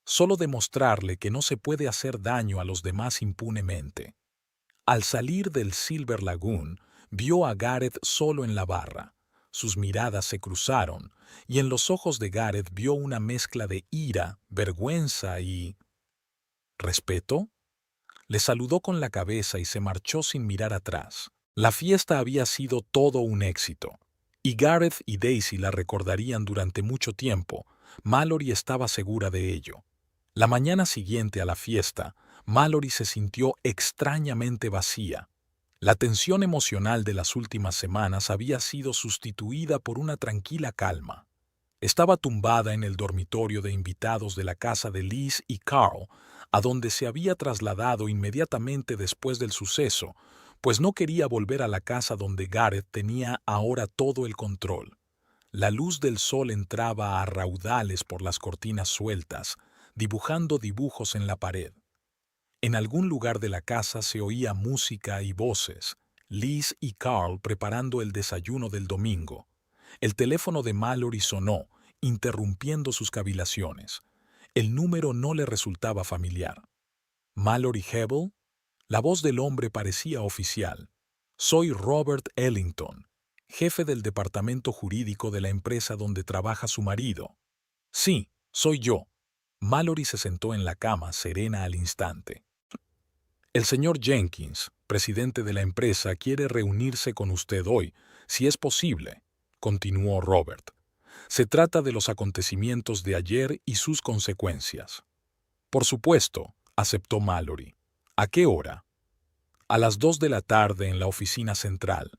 solo demostrarle que no se puede hacer daño a los demás impunemente. Al salir del Silver Lagoon, vio a Gareth solo en la barra. Sus miradas se cruzaron, y en los ojos de Gareth vio una mezcla de ira, vergüenza y... ¿respeto? Le saludó con la cabeza y se marchó sin mirar atrás. La fiesta había sido todo un éxito, y Gareth y Daisy la recordarían durante mucho tiempo. Mallory estaba segura de ello. La mañana siguiente a la fiesta, Mallory se sintió extrañamente vacía. La tensión emocional de las últimas semanas había sido sustituida por una tranquila calma. Estaba tumbada en el dormitorio de invitados de la casa de Liz y Carl, a donde se había trasladado inmediatamente después del suceso, pues no quería volver a la casa donde Gareth tenía ahora todo el control. La luz del sol entraba a raudales por las cortinas sueltas, dibujando dibujos en la pared. En algún lugar de la casa se oía música y voces, Liz y Carl preparando el desayuno del domingo. El teléfono de Mallory sonó, interrumpiendo sus cavilaciones. El número no le resultaba familiar. «¿Mallory Hebel?» La voz del hombre parecía oficial. «Soy Robert Ellington, jefe del departamento jurídico de la empresa donde trabaja su marido». «Sí, soy yo». Mallory se sentó en la cama, serena al instante. «El señor Jenkins, presidente de la empresa, quiere reunirse con usted hoy, si es posible», continuó Robert. «Se trata de los acontecimientos de ayer y sus consecuencias». «Por supuesto», aceptó Mallory. «¿A qué hora?» «A las 2 de la tarde en la oficina central.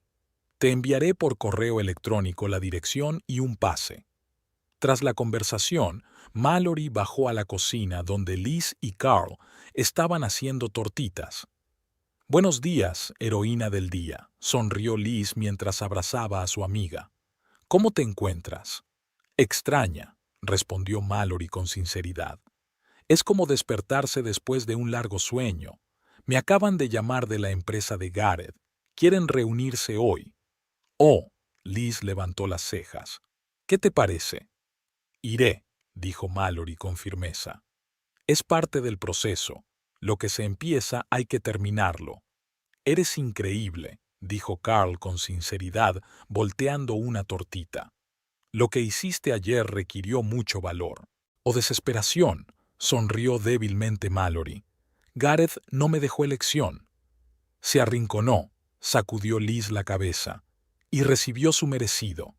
Te enviaré por correo electrónico la dirección y un pase». Tras la conversación, Mallory bajó a la cocina donde Liz y Carl estaban haciendo tortitas. «Buenos días, heroína del día», sonrió Liz mientras abrazaba a su amiga. «¿Cómo te encuentras?» «Extraña», respondió Mallory con sinceridad. «Es como despertarse después de un largo sueño. Me acaban de llamar de la empresa de Gareth. Quieren reunirse hoy». «Oh», Liz levantó las cejas. «¿Qué te parece?» «Iré», dijo Mallory con firmeza. «Es parte del proceso. Lo que se empieza hay que terminarlo». «Eres increíble», dijo Carl con sinceridad, volteando una tortita. «Lo que hiciste ayer requirió mucho valor». «O desesperación», sonrió débilmente Mallory. «Gareth no me dejó elección». Se arrinconó, sacudió Liz la cabeza, y recibió su merecido.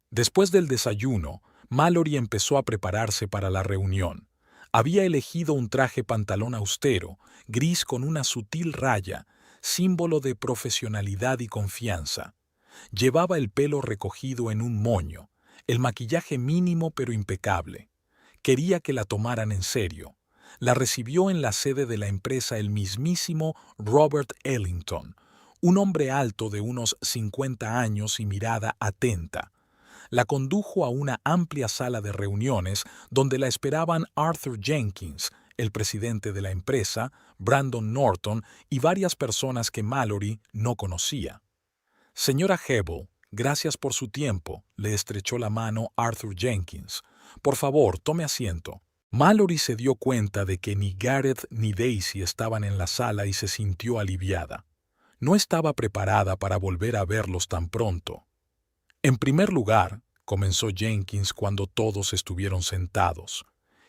Después del desayuno, Mallory empezó a prepararse para la reunión. Había elegido un traje pantalón austero, gris con una sutil raya, símbolo de profesionalidad y confianza. Llevaba el pelo recogido en un moño, el maquillaje mínimo pero impecable. Quería que la tomaran en serio. La recibió en la sede de la empresa el mismísimo Robert Ellington, un hombre alto de unos 50 años y mirada atenta. La condujo a una amplia sala de reuniones donde la esperaban Arthur Jenkins, el presidente de la empresa, Brandon Norton y varias personas que Mallory no conocía. «Señora Hebel, gracias por su tiempo», le estrechó la mano Arthur Jenkins. «Por favor, tome asiento». Mallory se dio cuenta de que ni Gareth ni Daisy estaban en la sala y se sintió aliviada. No estaba preparada para volver a verlos tan pronto. «En primer lugar», comenzó Jenkins cuando todos estuvieron sentados,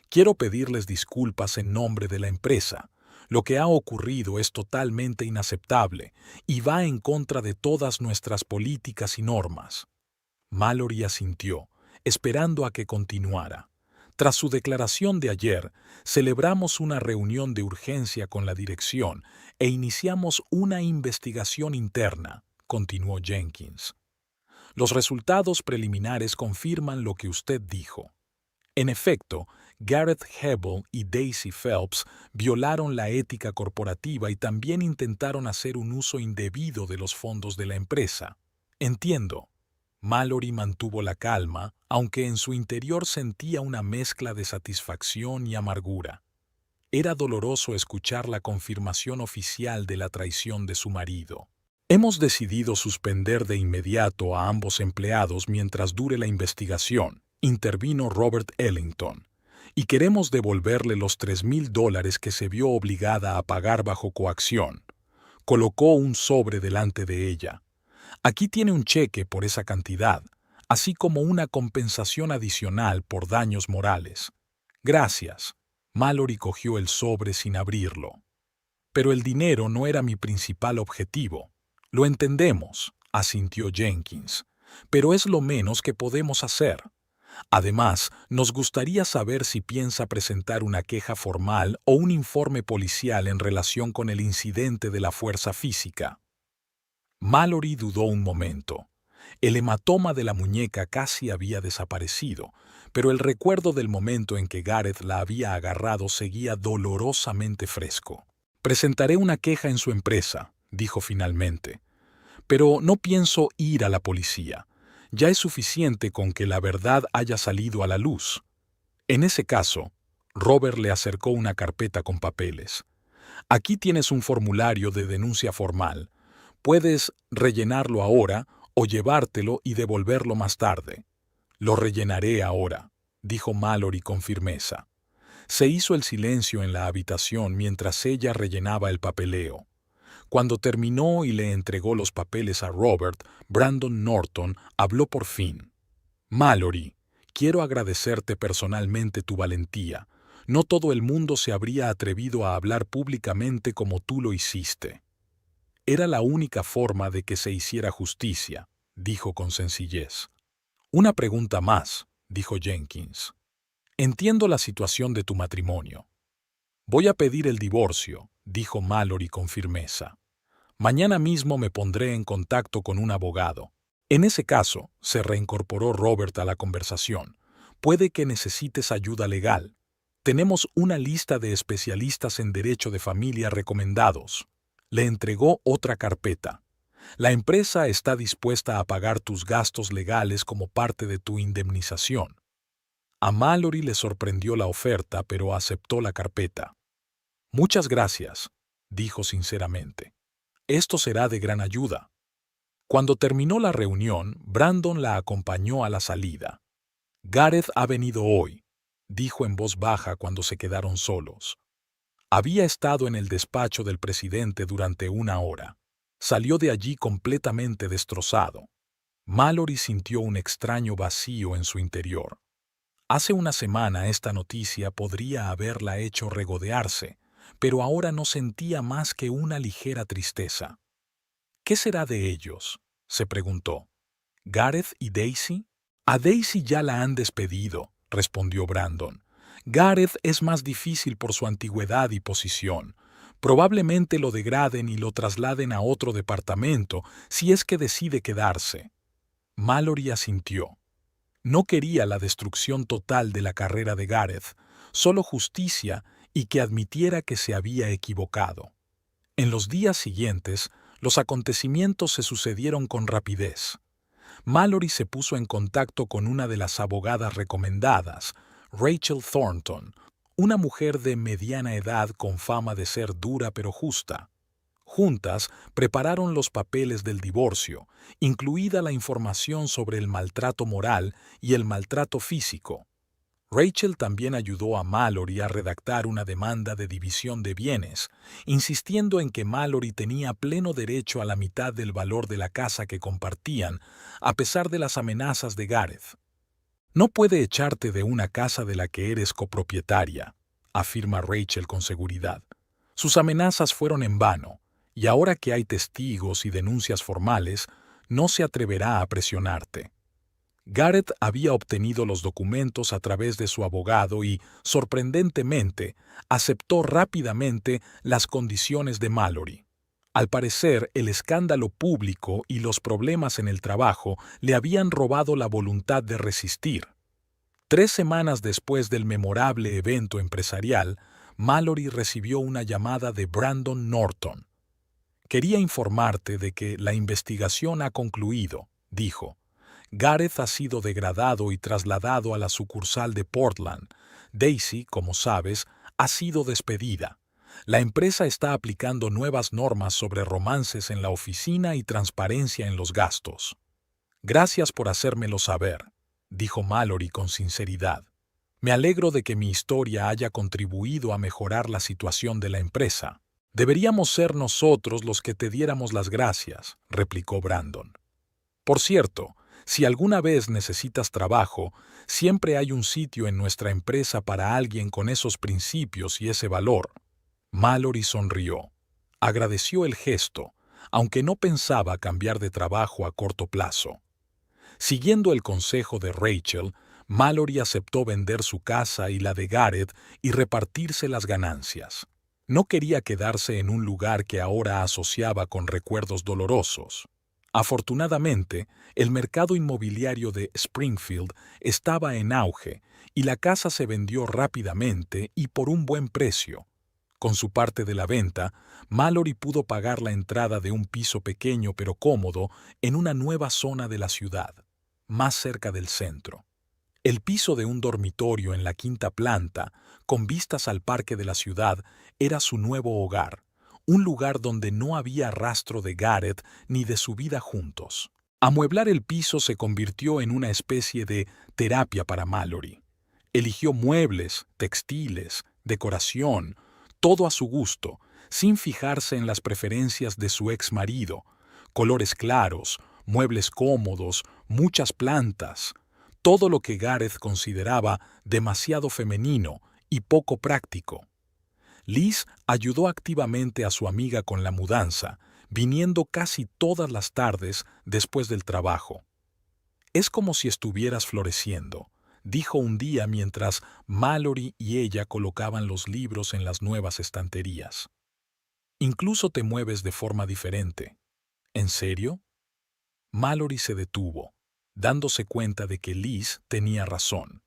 «quiero pedirles disculpas en nombre de la empresa. Lo que ha ocurrido es totalmente inaceptable y va en contra de todas nuestras políticas y normas. Mallory asintió, esperando a que continuara. Tras su declaración de ayer, celebramos una reunión de urgencia con la dirección e iniciamos una investigación interna, continuó Jenkins. Los resultados preliminares confirman lo que usted dijo. En efecto, Gareth Hebel y Daisy Phelps violaron la ética corporativa y también intentaron hacer un uso indebido de los fondos de la empresa. Entiendo. Mallory mantuvo la calma, aunque en su interior sentía una mezcla de satisfacción y amargura. Era doloroso escuchar la confirmación oficial de la traición de su marido. Hemos decidido suspender de inmediato a ambos empleados mientras dure la investigación, intervino Robert Ellington, y queremos devolverle los $3,000 que se vio obligada a pagar bajo coacción. Colocó un sobre delante de ella. Aquí tiene un cheque por esa cantidad, así como una compensación adicional por daños morales. Gracias. Mallory cogió el sobre sin abrirlo. Pero el dinero no era mi principal objetivo. Lo entendemos, asintió Jenkins, pero es lo menos que podemos hacer. Además, nos gustaría saber si piensa presentar una queja formal o un informe policial en relación con el incidente de la fuerza física. Mallory dudó un momento. El hematoma de la muñeca casi había desaparecido, pero el recuerdo del momento en que Gareth la había agarrado seguía dolorosamente fresco. Presentaré una queja en su empresa, dijo finalmente. Pero no pienso ir a la policía. Ya es suficiente con que la verdad haya salido a la luz. En ese caso, Robert le acercó una carpeta con papeles. Aquí tienes un formulario de denuncia formal. Puedes rellenarlo ahora o llevártelo y devolverlo más tarde. Lo rellenaré ahora, dijo Mallory con firmeza. Se hizo el silencio en la habitación mientras ella rellenaba el papeleo. Cuando terminó y le entregó los papeles a Robert, Brandon Norton habló por fin. Mallory, quiero agradecerte personalmente tu valentía. No todo el mundo se habría atrevido a hablar públicamente como tú lo hiciste. Era la única forma de que se hiciera justicia, dijo con sencillez. Una pregunta más, dijo Jenkins. Entiendo la situación de tu matrimonio. Voy a pedir el divorcio, dijo Mallory con firmeza. Mañana mismo me pondré en contacto con un abogado. En ese caso, se reincorporó Robert a la conversación. Puede que necesites ayuda legal. Tenemos una lista de especialistas en derecho de familia recomendados. Le entregó otra carpeta. La empresa está dispuesta a pagar tus gastos legales como parte de tu indemnización. A Mallory le sorprendió la oferta, pero aceptó la carpeta. Muchas gracias, dijo sinceramente. Esto será de gran ayuda. Cuando terminó la reunión, Brandon la acompañó a la salida. Gareth ha venido hoy, dijo en voz baja cuando se quedaron solos. Había estado en el despacho del presidente durante 1 hora. Salió de allí completamente destrozado. Mallory sintió un extraño vacío en su interior. Hace una semana esta noticia podría haberla hecho regodearse, pero ahora no sentía más que una ligera tristeza. ¿Qué será de ellos?, se preguntó. ¿Gareth y Daisy? A Daisy ya la han despedido, respondió Brandon. Gareth es más difícil por su antigüedad y posición. Probablemente lo degraden y lo trasladen a otro departamento si es que decide quedarse. Mallory asintió. No quería la destrucción total de la carrera de Gareth, solo justicia y que admitiera que se había equivocado. En los días siguientes, los acontecimientos se sucedieron con rapidez. Mallory se puso en contacto con una de las abogadas recomendadas, Rachel Thornton, una mujer de mediana edad con fama de ser dura pero justa. Juntas prepararon los papeles del divorcio, incluida la información sobre el maltrato moral y el maltrato físico. Rachel también ayudó a Mallory a redactar una demanda de división de bienes, insistiendo en que Mallory tenía pleno derecho a la mitad del valor de la casa que compartían, a pesar de las amenazas de Gareth. No puede echarte de una casa de la que eres copropietaria, afirma Rachel con seguridad. Sus amenazas fueron en vano, y ahora que hay testigos y denuncias formales, no se atreverá a presionarte. Gareth había obtenido los documentos a través de su abogado y, sorprendentemente, aceptó rápidamente las condiciones de Mallory. Al parecer, el escándalo público y los problemas en el trabajo le habían robado la voluntad de resistir. 3 semanas después del memorable evento empresarial, Mallory recibió una llamada de Brandon Norton. «Quería informarte de que la investigación ha concluido», dijo. «Gareth ha sido degradado y trasladado a la sucursal de Portland. Daisy, como sabes, ha sido despedida. La empresa está aplicando nuevas normas sobre romances en la oficina y transparencia en los gastos». «Gracias por hacérmelo saber», dijo Mallory con sinceridad. «Me alegro de que mi historia haya contribuido a mejorar la situación de la empresa». «Deberíamos ser nosotros los que te diéramos las gracias», replicó Brandon. «Por cierto, si alguna vez necesitas trabajo, siempre hay un sitio en nuestra empresa para alguien con esos principios y ese valor». Mallory sonrió. Agradeció el gesto, aunque no pensaba cambiar de trabajo a corto plazo. Siguiendo el consejo de Rachel, Mallory aceptó vender su casa y la de Gareth y repartirse las ganancias. No quería quedarse en un lugar que ahora asociaba con recuerdos dolorosos. Afortunadamente, el mercado inmobiliario de Springfield estaba en auge y la casa se vendió rápidamente y por un buen precio. Con su parte de la venta, Mallory pudo pagar la entrada de un piso pequeño pero cómodo en una nueva zona de la ciudad, más cerca del centro. El piso de un dormitorio en la 5ª planta, con vistas al parque de la ciudad, era su nuevo hogar, un lugar donde no había rastro de Gareth ni de su vida juntos. Amueblar el piso se convirtió en una especie de terapia para Mallory. Eligió muebles, textiles, decoración, todo a su gusto, sin fijarse en las preferencias de su ex marido. Colores claros, muebles cómodos, muchas plantas, todo lo que Gareth consideraba demasiado femenino y poco práctico. Liz ayudó activamente a su amiga con la mudanza, viniendo casi todas las tardes después del trabajo. «Es como si estuvieras floreciendo», dijo un día mientras Mallory y ella colocaban los libros en las nuevas estanterías. «Incluso te mueves de forma diferente». «¿En serio?». Mallory se detuvo, dándose cuenta de que Liz tenía razón.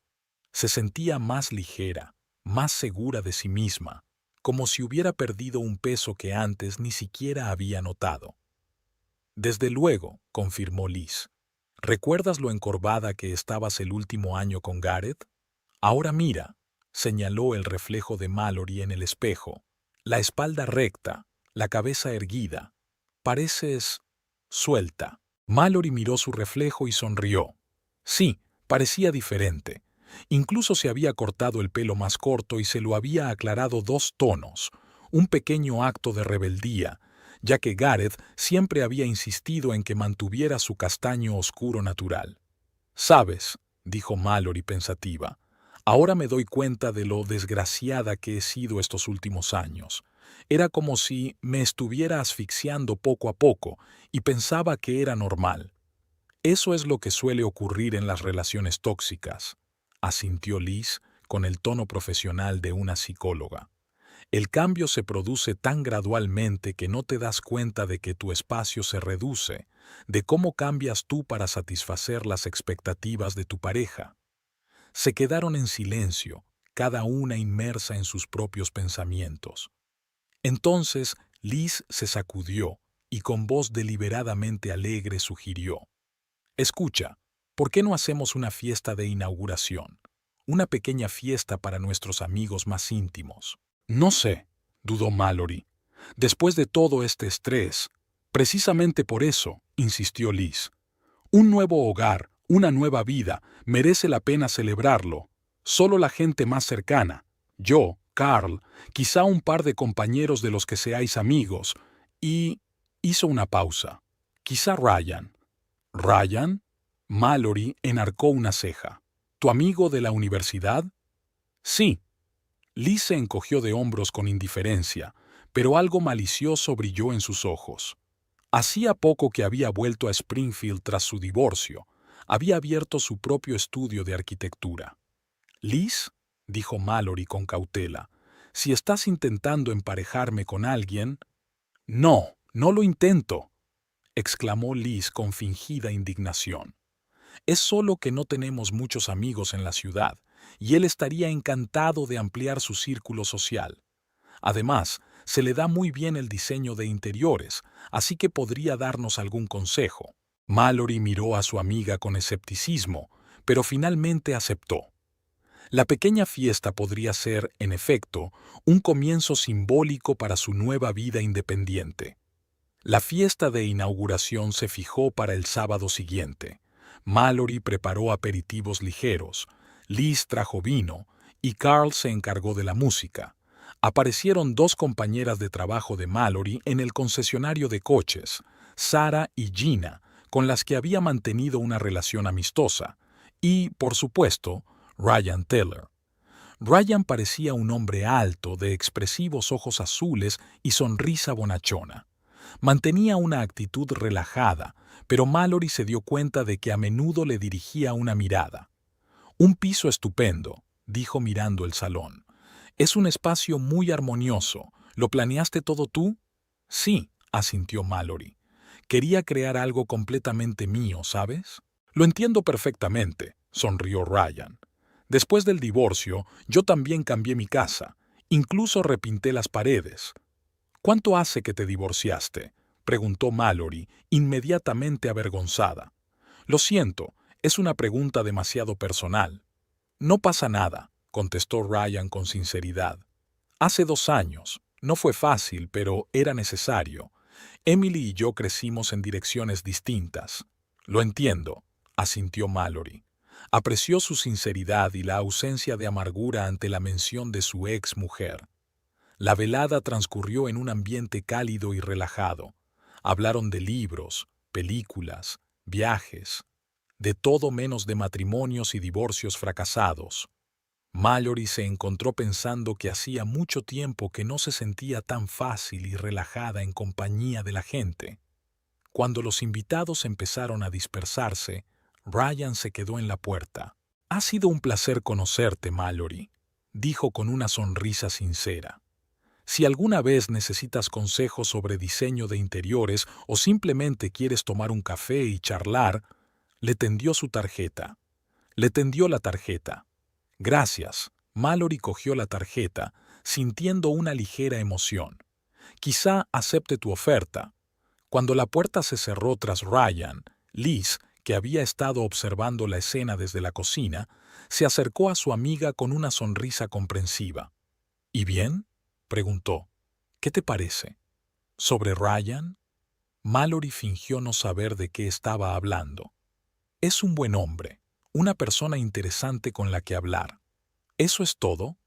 Se sentía más ligera, más segura de sí misma, como si hubiera perdido un peso que antes ni siquiera había notado. «Desde luego», confirmó Liz. «¿Recuerdas lo encorvada que estabas el último año con Gareth? Ahora mira», señaló el reflejo de Mallory en el espejo. «La espalda recta, la cabeza erguida. Pareces suelta». Mallory miró su reflejo y sonrió. Sí, parecía diferente. Incluso se había cortado el pelo más corto y se lo había aclarado 2 tonos, un pequeño acto de rebeldía, ya que Gareth siempre había insistido en que mantuviera su castaño oscuro natural. «¿Sabes?», dijo Mallory pensativa, «ahora me doy cuenta de lo desgraciada que he sido estos últimos años. Era como si me estuviera asfixiando poco a poco y pensaba que era normal. Eso es lo que suele ocurrir en las relaciones tóxicas», asintió Liz con el tono profesional de una psicóloga. «El cambio se produce tan gradualmente que no te das cuenta de que tu espacio se reduce, de cómo cambias tú para satisfacer las expectativas de tu pareja». Se quedaron en silencio, cada una inmersa en sus propios pensamientos. Entonces Liz se sacudió y con voz deliberadamente alegre sugirió: «Escucha, ¿por qué no hacemos una fiesta de inauguración? Una pequeña fiesta para nuestros amigos más íntimos». «No sé», dudó Mallory. «Después de todo este estrés». «Precisamente por eso», insistió Liz. «Un nuevo hogar, una nueva vida, merece la pena celebrarlo. Solo la gente más cercana. Yo, Carl, quizá un par de compañeros de los que seáis amigos, y...» hizo una pausa. «Quizá Ryan». «¿Ryan?». Mallory enarcó una ceja. «¿Tu amigo de la universidad?». «Sí». Liz se encogió de hombros con indiferencia, pero algo malicioso brilló en sus ojos. Hacía poco que había vuelto a Springfield tras su divorcio. Había abierto su propio estudio de arquitectura. «Liz», dijo Mallory con cautela, «si estás intentando emparejarme con alguien...» «No, no lo intento», exclamó Liz con fingida indignación. «Es solo que no tenemos muchos amigos en la ciudad, y él estaría encantado de ampliar su círculo social. Además, se le da muy bien el diseño de interiores, así que podría darnos algún consejo». Mallory miró a su amiga con escepticismo, pero finalmente aceptó. La pequeña fiesta podría ser, en efecto, un comienzo simbólico para su nueva vida independiente. La fiesta de inauguración se fijó para el sábado siguiente. Mallory preparó aperitivos ligeros, Liz trajo vino y Carl se encargó de la música. Aparecieron dos compañeras de trabajo de Mallory en el concesionario de coches, Sarah y Gina, con las que había mantenido una relación amistosa, y, por supuesto, Ryan Taylor. Ryan parecía un hombre alto, de expresivos ojos azules y sonrisa bonachona. Mantenía una actitud relajada, pero Mallory se dio cuenta de que a menudo le dirigía una mirada. «Un piso estupendo», dijo mirando el salón. «Es un espacio muy armonioso. ¿Lo planeaste todo tú?» «Sí», asintió Mallory. «Quería crear algo completamente mío, ¿sabes?» «Lo entiendo perfectamente», sonrió Ryan. «Después del divorcio, yo también cambié mi casa. Incluso repinté las paredes». «¿Cuánto hace que te divorciaste?», preguntó Mallory, inmediatamente avergonzada. «Lo siento, es una pregunta demasiado personal». «No pasa nada», contestó Ryan con sinceridad. «Hace 2 años. No fue fácil, pero era necesario. Emily y yo crecimos en direcciones distintas». «Lo entiendo», asintió Mallory. Apreció su sinceridad y la ausencia de amargura ante la mención de su ex mujer. La velada transcurrió en un ambiente cálido y relajado. Hablaron de libros, películas, viajes, de todo menos de matrimonios y divorcios fracasados. Mallory se encontró pensando que hacía mucho tiempo que no se sentía tan fácil y relajada en compañía de la gente. Cuando los invitados empezaron a dispersarse, Ryan se quedó en la puerta. «Ha sido un placer conocerte, Mallory», dijo con una sonrisa sincera. «Si alguna vez necesitas consejos sobre diseño de interiores o simplemente quieres tomar un café y charlar», le tendió su tarjeta. Le tendió la tarjeta. «Gracias». Mallory cogió la tarjeta, sintiendo una ligera emoción. «Quizá acepte tu oferta». Cuando la puerta se cerró tras Ryan, Liz, que había estado observando la escena desde la cocina, se acercó a su amiga con una sonrisa comprensiva. «¿Y bien?», preguntó. «¿Qué te parece?». «¿Sobre Ryan?». Mallory fingió no saber de qué estaba hablando. «Es un buen hombre, una persona interesante con la que hablar». «¿Eso es todo?».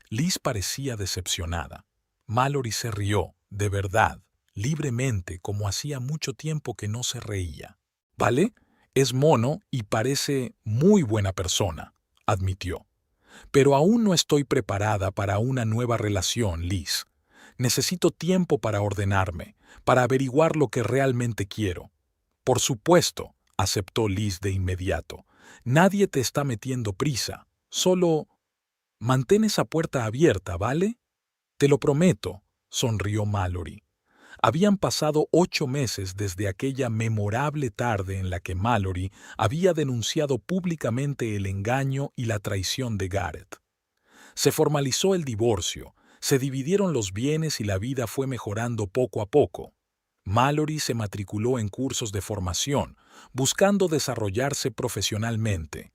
Liz parecía decepcionada. Mallory se rió, de verdad, libremente, como hacía mucho tiempo que no se reía. «¿Vale? Es mono y parece muy buena persona», admitió. «Pero aún no estoy preparada para una nueva relación, Liz. Necesito tiempo para ordenarme, para averiguar lo que realmente quiero». «Por supuesto», aceptó Liz de inmediato. «Nadie te está metiendo prisa. Solo mantén esa puerta abierta, ¿vale?». «Te lo prometo», sonrió Mallory. Habían pasado 8 meses desde aquella memorable tarde en la que Mallory había denunciado públicamente el engaño y la traición de Gareth. Se formalizó el divorcio, se dividieron los bienes y la vida fue mejorando poco a poco. Mallory se matriculó en cursos de formación, buscando desarrollarse profesionalmente.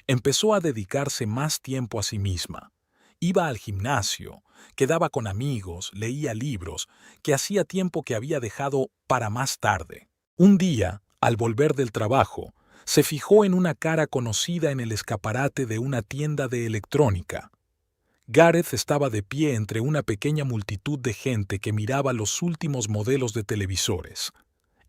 Empezó a dedicarse más tiempo a sí misma. Iba al gimnasio, quedaba con amigos, leía libros, que hacía tiempo que había dejado para más tarde. Un día, al volver del trabajo, se fijó en una cara conocida en el escaparate de una tienda de electrónica. Gareth estaba de pie entre una pequeña multitud de gente que miraba los últimos modelos de televisores.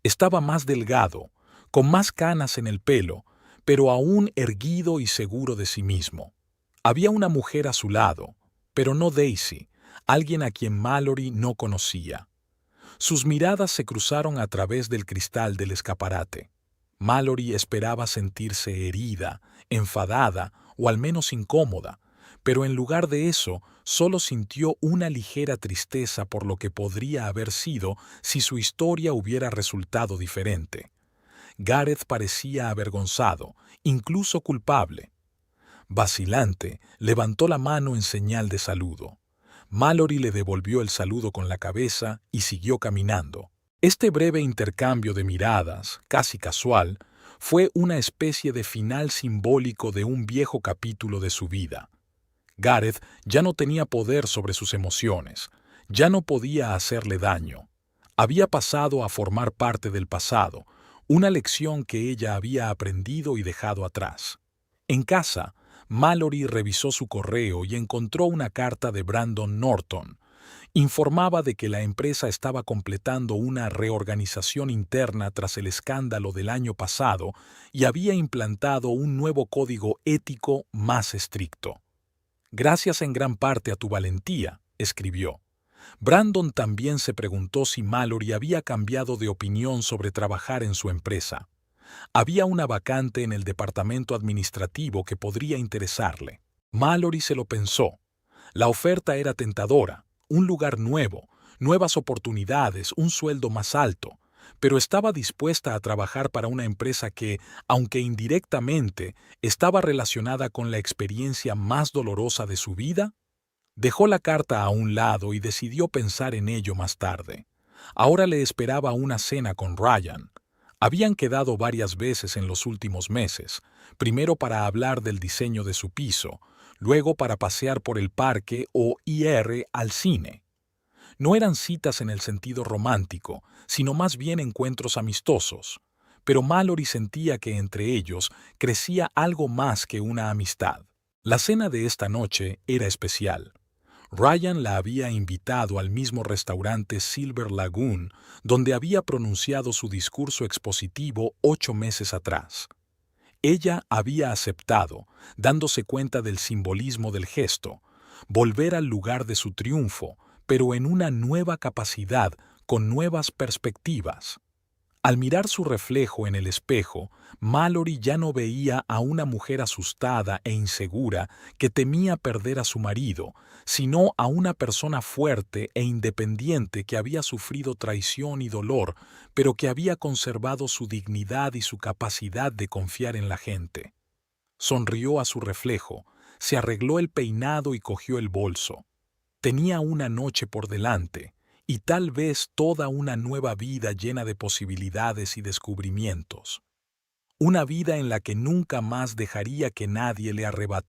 Estaba más delgado, con más canas en el pelo, pero aún erguido y seguro de sí mismo. Había una mujer a su lado, pero no Daisy, alguien a quien Mallory no conocía. Sus miradas se cruzaron a través del cristal del escaparate. Mallory esperaba sentirse herida, enfadada o al menos incómoda, pero en lugar de eso, solo sintió una ligera tristeza por lo que podría haber sido si su historia hubiera resultado diferente. Gareth parecía avergonzado, incluso culpable. Vacilante, levantó la mano en señal de saludo. Mallory le devolvió el saludo con la cabeza y siguió caminando. Este breve intercambio de miradas, casi casual, fue una especie de final simbólico de un viejo capítulo de su vida. Gareth ya no tenía poder sobre sus emociones, ya no podía hacerle daño. Había pasado a formar parte del pasado, una lección que ella había aprendido y dejado atrás. En casa, Mallory revisó su correo y encontró una carta de Brandon Norton. Informaba de que la empresa estaba completando una reorganización interna tras el escándalo del año pasado y había implantado un nuevo código ético más estricto. Gracias en gran parte a tu valentía, escribió. Brandon también se preguntó si Mallory había cambiado de opinión sobre trabajar en su empresa. Había una vacante en el departamento administrativo que podría interesarle. Mallory se lo pensó. La oferta era tentadora, un lugar nuevo, nuevas oportunidades, un sueldo más alto, pero estaba dispuesta a trabajar para una empresa que, aunque indirectamente, estaba relacionada con la experiencia más dolorosa de su vida. Dejó la carta a un lado y decidió pensar en ello más tarde. Ahora le esperaba una cena con Ryan. Habían quedado varias veces en los últimos meses, primero para hablar del diseño de su piso, luego para pasear por el parque o ir al cine. No eran citas en el sentido romántico, sino más bien encuentros amistosos, pero Mallory sentía que entre ellos crecía algo más que una amistad. La cena de esta noche era especial. Ryan la había invitado al mismo restaurante Silver Lagoon, donde había pronunciado su discurso expositivo 8 meses atrás. Ella había aceptado, dándose cuenta del simbolismo del gesto, volver al lugar de su triunfo, pero en una nueva capacidad, con nuevas perspectivas. Al mirar su reflejo en el espejo, Mallory ya no veía a una mujer asustada e insegura que temía perder a su marido, sino a una persona fuerte e independiente que había sufrido traición y dolor, pero que había conservado su dignidad y su capacidad de confiar en la gente. Sonrió a su reflejo, se arregló el peinado y cogió el bolso. Tenía una noche por delante, y tal vez toda una nueva vida llena de posibilidades y descubrimientos. Una vida en la que nunca más dejaría que nadie le arrebatara